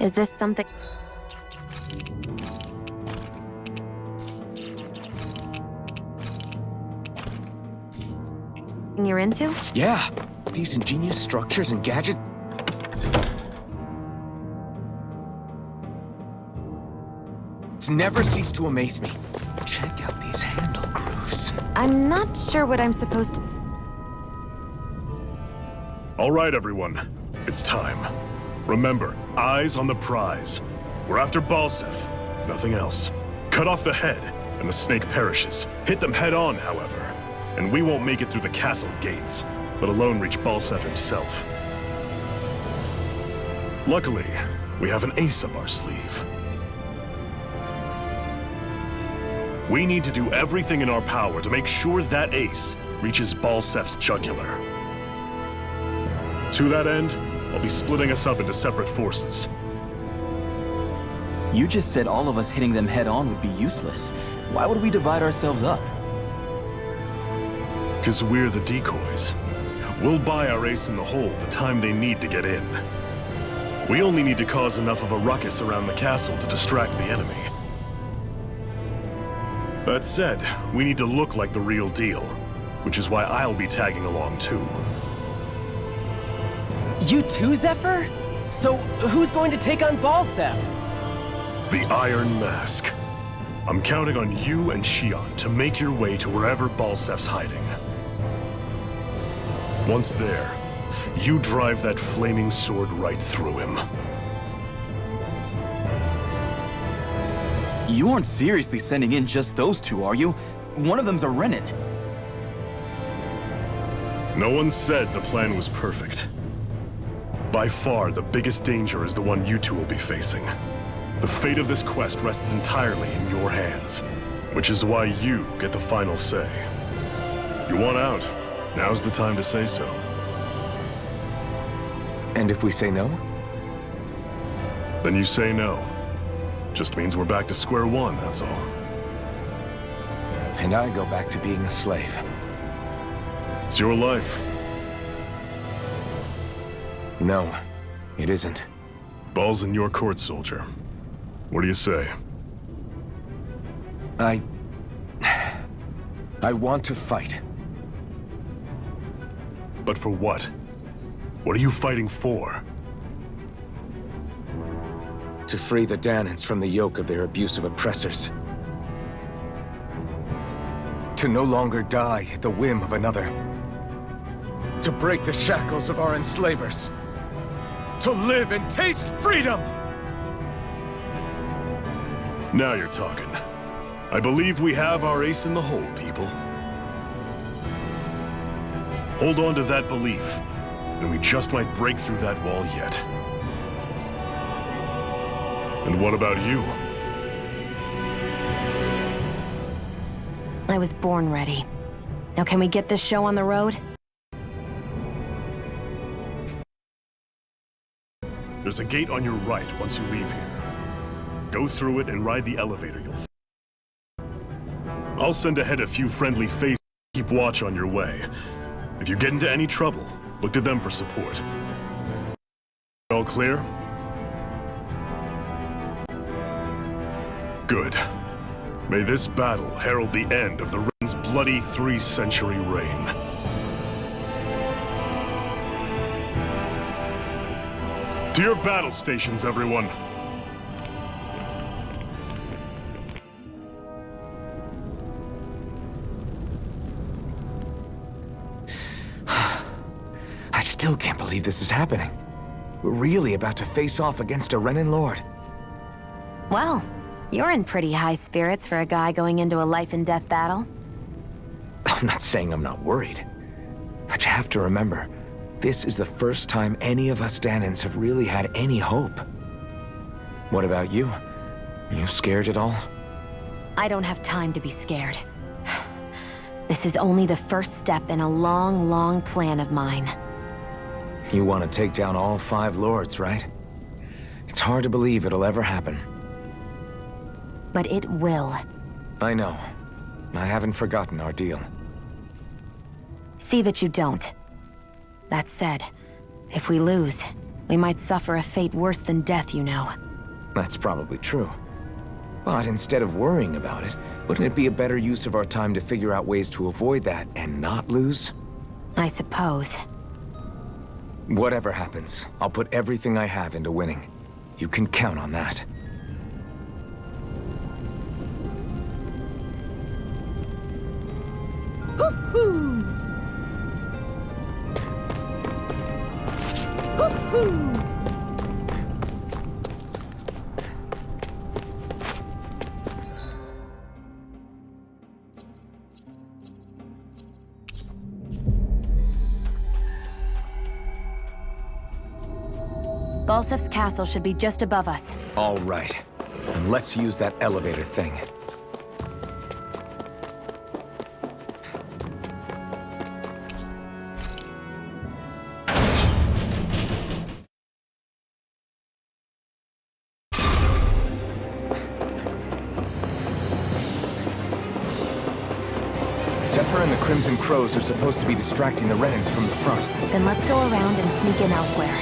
Is this something... you're into? Yeah. These ingenious structures and gadgets. It's never ceased to amaze me. Check out these handle grooves. I'm not sure what I'm supposed to... All right, everyone. It's time. Remember, eyes on the prize. We're after Balsef. Nothing else. Cut off the head, and the snake perishes. Hit them head on, however, and we won't make it through the castle gates, let alone reach Balsef himself. Luckily, we have an ace up our sleeve. We need to do everything in our power to make sure that ace reaches Balsef's jugular. To that end, I'll be splitting us up into separate forces. You just said all of us hitting them head-on would be useless. Why would we divide ourselves up? 'Cause we're the decoys. We'll buy our ace in the hole the time they need to get in. We only need to cause enough of a ruckus around the castle to distract the enemy. That said, we need to look like the real deal, which is why I'll be tagging along too. You too, Zephyr? So, who's going to take on Balsef? The Iron Mask. I'm counting on you and Shionne to make your way to wherever Balsef's hiding. Once there, you drive that flaming sword right through him. You aren't seriously sending in just those two, are you? One of them's a Renin. No one said the plan was perfect. By far, the biggest danger is the one you two will be facing. The fate of this quest rests entirely in your hands, which is why you get the final say. You want out? Now's the time to say so. And if we say no? Then you say no. Just means we're back to square one, that's all. And I go back to being a slave. It's your life. No, it isn't. Ball's in your court, soldier. What do you say? I want to fight. But for what? What are you fighting for? To free the Dahnans from the yoke of their abusive oppressors. To no longer die at the whim of another. To break the shackles of our enslavers. To live and taste freedom! Now you're talking. I believe we have our ace in the hole, people. Hold on to that belief, and we just might break through that wall yet. And what about you? I was born ready. Now can we get this show on the road? There's a gate on your right once you leave here. Go through it and ride the elevator I'll send ahead a few friendly faces to keep watch on your way. If you get into any trouble, look to them for support. All clear? Good. May this battle herald the end of the Ren's bloody 3-century reign. To your battle stations, everyone! I still can't believe this is happening. We're really about to face off against a Renin Lord. Well, you're in pretty high spirits for a guy going into a life-and-death battle. I'm not saying I'm not worried. But you have to remember, this is the first time any of us Dahnans have really had any hope. What about you? You scared at all? I don't have time to be scared. This is only the first step in a long, long plan of mine. You want to take down all 5 lords, right? It's hard to believe it'll ever happen. But it will. I know. I haven't forgotten our deal. See that you don't. That said, if we lose, we might suffer a fate worse than death, you know. That's probably true. But instead of worrying about it, wouldn't it be a better use of our time to figure out ways to avoid that and not lose? I suppose. Whatever happens, I'll put everything I have into winning. You can count on that. Hoo-hoo! Hoo-hoo! Balsef's castle should be just above us. All right. And let's use that elevator thing. Zephyr and the Crimson Crows are supposed to be distracting the Renans from the front. Then let's go around and sneak in elsewhere.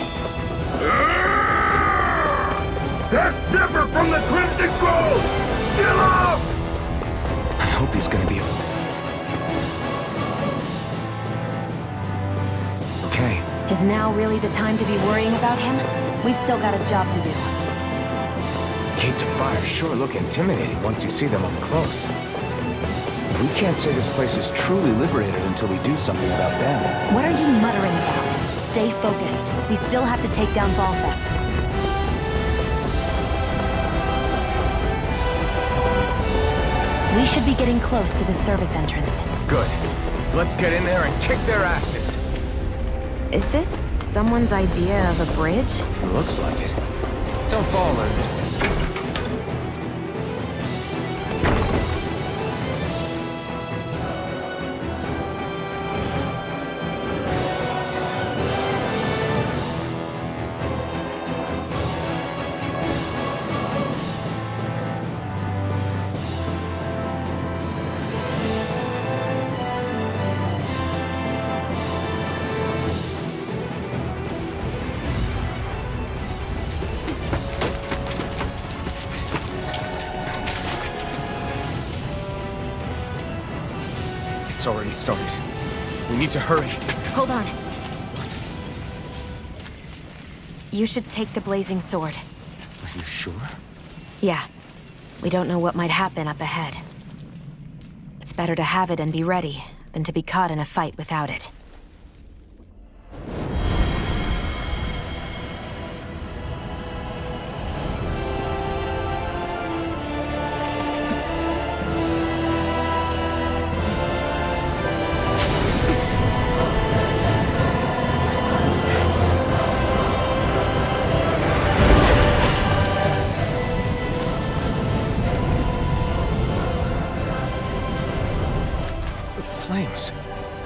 That's Zephyr from the Crimson Crows! Chill out! I hope he's gonna be... okay. Is now really the time to be worrying about him? We've still got a job to do. Gates of Fire sure look intimidating once you see them up close. We can't say this place is truly liberated until we do something about them. What are you muttering about? Stay focused. We still have to take down Balsef. We should be getting close to the service entrance. Good. Let's get in there and kick their asses. Is this someone's idea of a bridge? Looks like it. Don't fall under this. It's already started. We need to hurry. Hold on. You should take the blazing sword. Are you sure? Yeah. We don't know what might happen up ahead. It's better to have it and be ready than to be caught in a fight without it.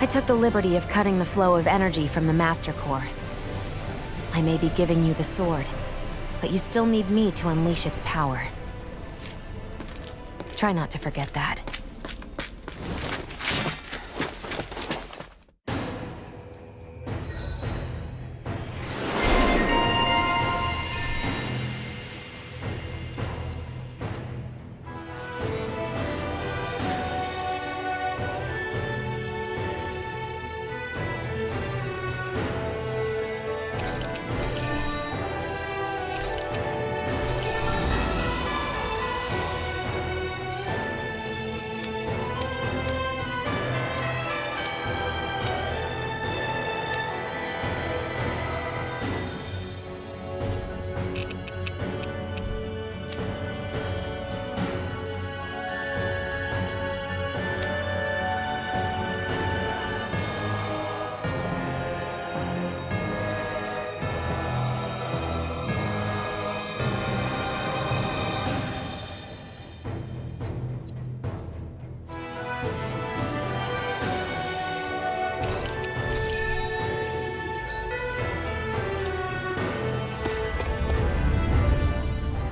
I took the liberty of cutting the flow of energy from the Master Core. I may be giving you the sword, but you still need me to unleash its power. Try not to forget that.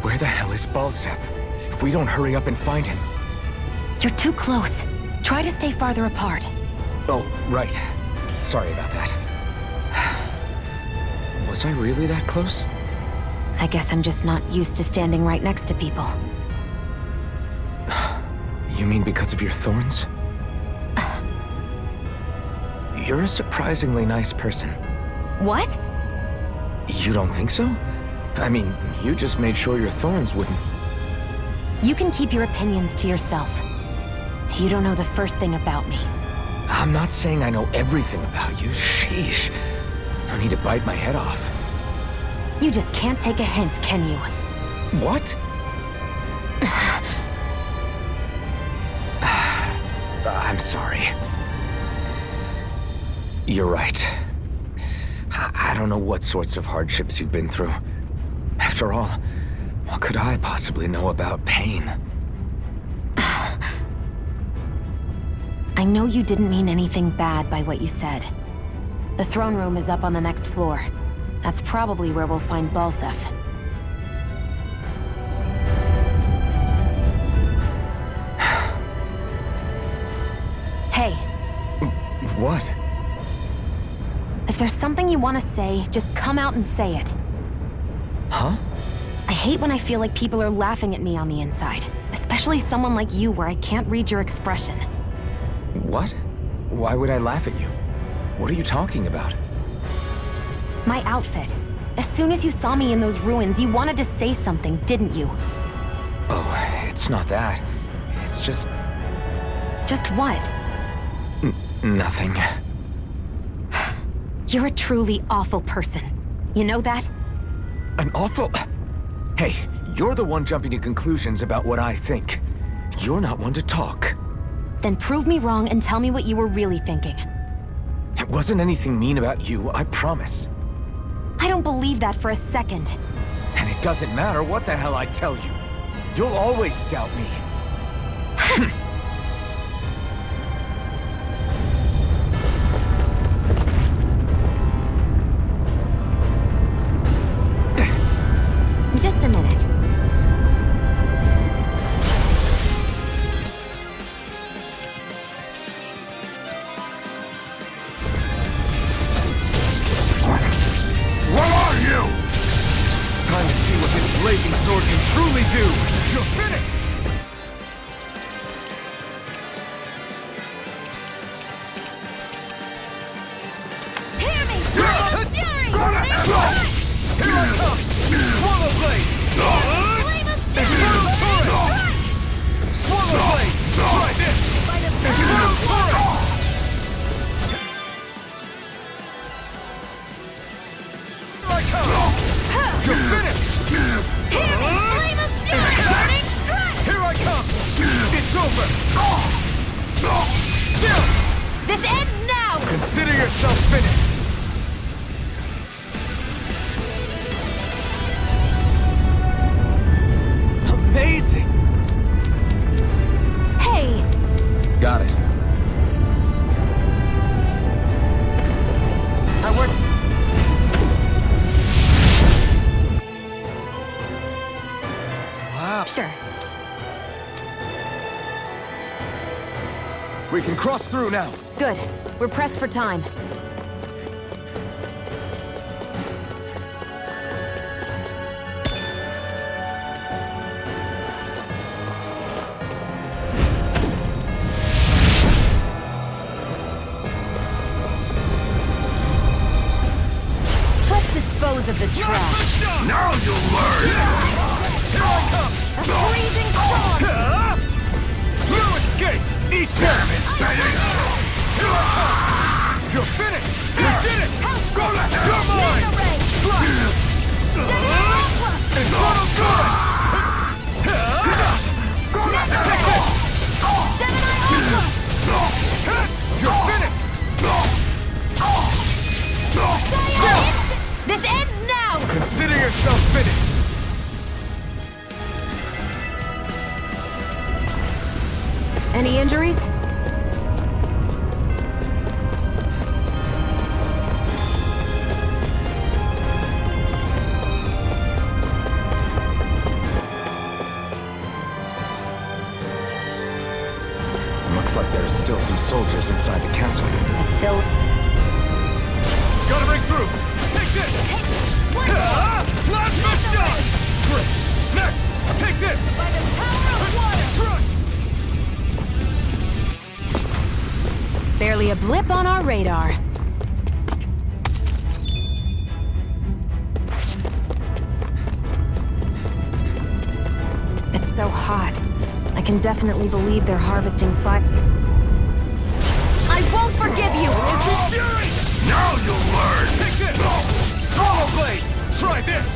Where the hell is Balsef? If we don't hurry up and find him... You're too close. Try to stay farther apart. Oh, right. Sorry about that. Was I really that close? I guess I'm just not used to standing right next to people. You mean because of your thorns? You're a surprisingly nice person. What? You don't think so? I mean, you just made sure your thorns wouldn't... You can keep your opinions to yourself. You don't know the first thing about me. I'm not saying I know everything about you. Sheesh. No need to bite my head off. You just can't take a hint, can you? What? I'm sorry. You're right. I don't know what sorts of hardships you've been through, After all, what could I possibly know about pain? I know you didn't mean anything bad by what you said. The throne room is up on the next floor. That's probably where we'll find Balseph. Hey. What? If there's something you want to say, just come out and say it. Huh? I hate when I feel like people are laughing at me on the inside. Especially someone like you where I can't read your expression. What? Why would I laugh at you? What are you talking about? My outfit. As soon as you saw me in those ruins, you wanted to say something, didn't you? Oh, it's not that. It's just... Just what? Nothing. You're a truly awful person. You know that? An awful... Hey, you're the one jumping to conclusions about what I think. You're not one to talk. Then prove me wrong and tell me what you were really thinking. It wasn't anything mean about you, I promise. I don't believe that for a second. And it doesn't matter what the hell I tell you. You'll always doubt me. Just a minute. What are you? Time to see what this blazing sword can truly do. You're finished! Hear me! Flame of fury! Here I come! Swallow blade! Flame of Infernal fury! torrent! Swallow blade! Try this! By the Infernal torrent! Here I come! You're finished! Hear me! Flame of fury! Burning strike! Here I come! It's over! Still! This ends now! Consider yourself finished! Amazing! Hey! Got it. Our work... Wow. Sure. We can cross through now. Good. We're pressed for time. Let's dispose of this trash. Now you'll learn! Here I come! A freezing storm! No escape! Eat damn it! Here I come! You're finished! You did it! Go left! You're mine! Infernal torrent! Go left! Take this! You're finished! This ends now! Consider yourself finished. Any injuries? Looks like there's still some soldiers inside the castle. It's still... Gotta break through! Take this! Plasma shot! Great! Next! Take this! By the power of water! barely a blip on our radar. It's so hot. I can definitely believe they're harvesting fire. I won't forgive you! Now you'll learn! Take this! Swallow blade! Try this!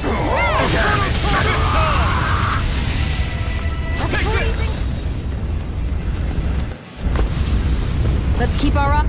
Take this! Let's keep our up.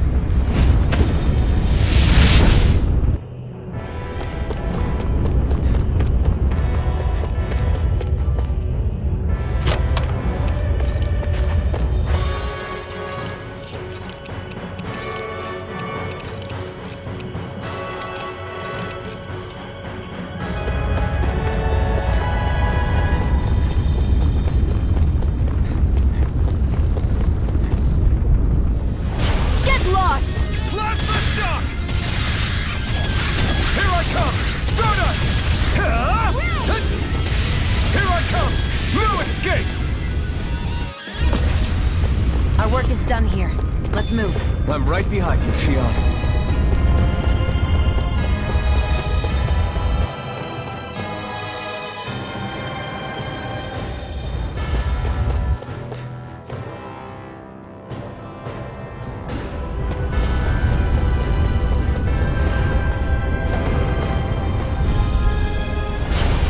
here. Let's move. I'm right behind you, Shionne.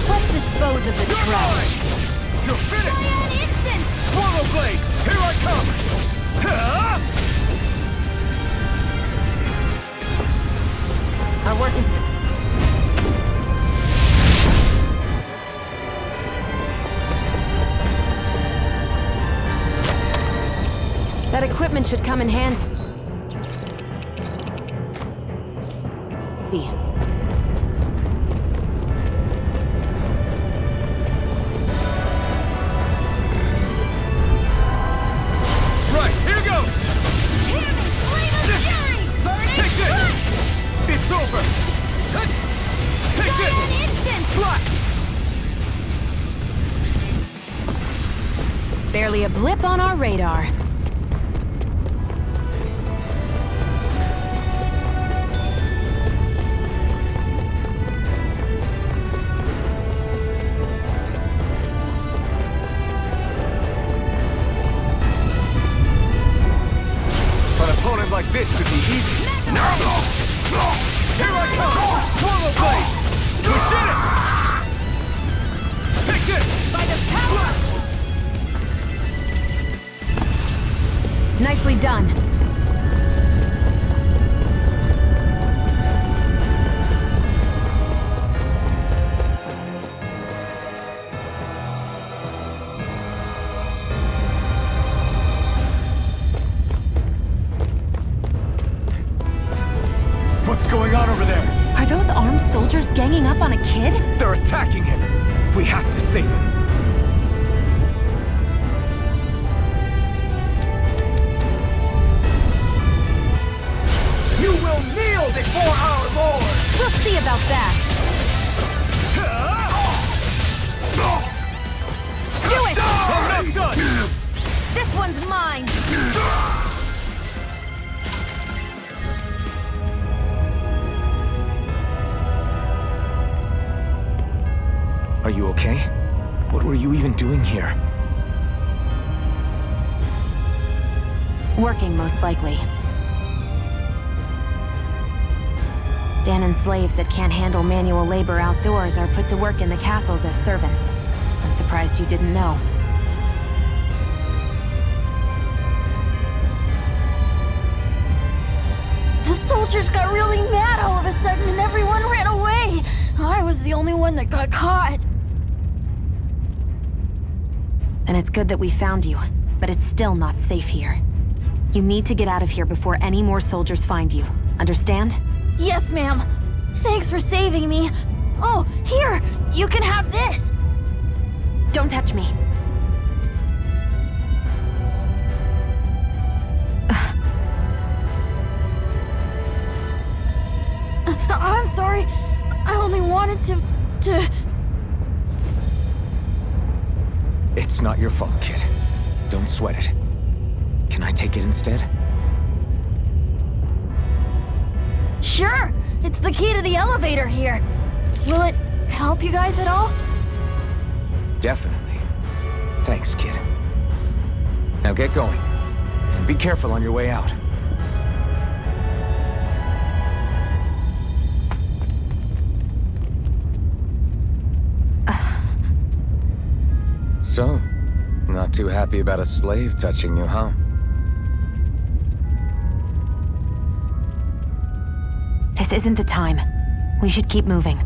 Let's dispose of the trash. You're finished! Swallow blade! Here I come! Ha! Our work is done. That equipment should come in handy. Right, here goes! Take this! It's over! Take this! Slot! Barely a blip on our radar. An opponent like this should be easy. Here I come! Swallow blade! We did it! Take this! By the power! Nicely done. What's going on over there? Are those armed soldiers ganging up on a kid? They're attacking him! We have to save him! You will kneel before our Lord! We'll see about that. Do it! I'm not done! This one's mine! Are you okay? What were you even doing here? Working, most likely. Dahnan slaves that can't handle manual labor outdoors are put to work in the castles as servants. I'm surprised you didn't know. The soldiers got really mad all of a sudden and everyone ran away. I was the only one that got caught. And it's good that we found you, but it's still not safe here. You need to get out of here before any more soldiers find you. Understand? Yes, ma'am. Thanks for saving me. Oh, here! You can have this! Don't touch me. I'm sorry. I only wanted to... It's not your fault, kid. Don't sweat it. Can I take it instead? Sure! It's the key to the elevator here. Will it help you guys at all? Definitely. Thanks, kid. Now get going. And be careful on your way out. So, not too happy about a slave touching you, huh? This isn't the time. We should keep moving.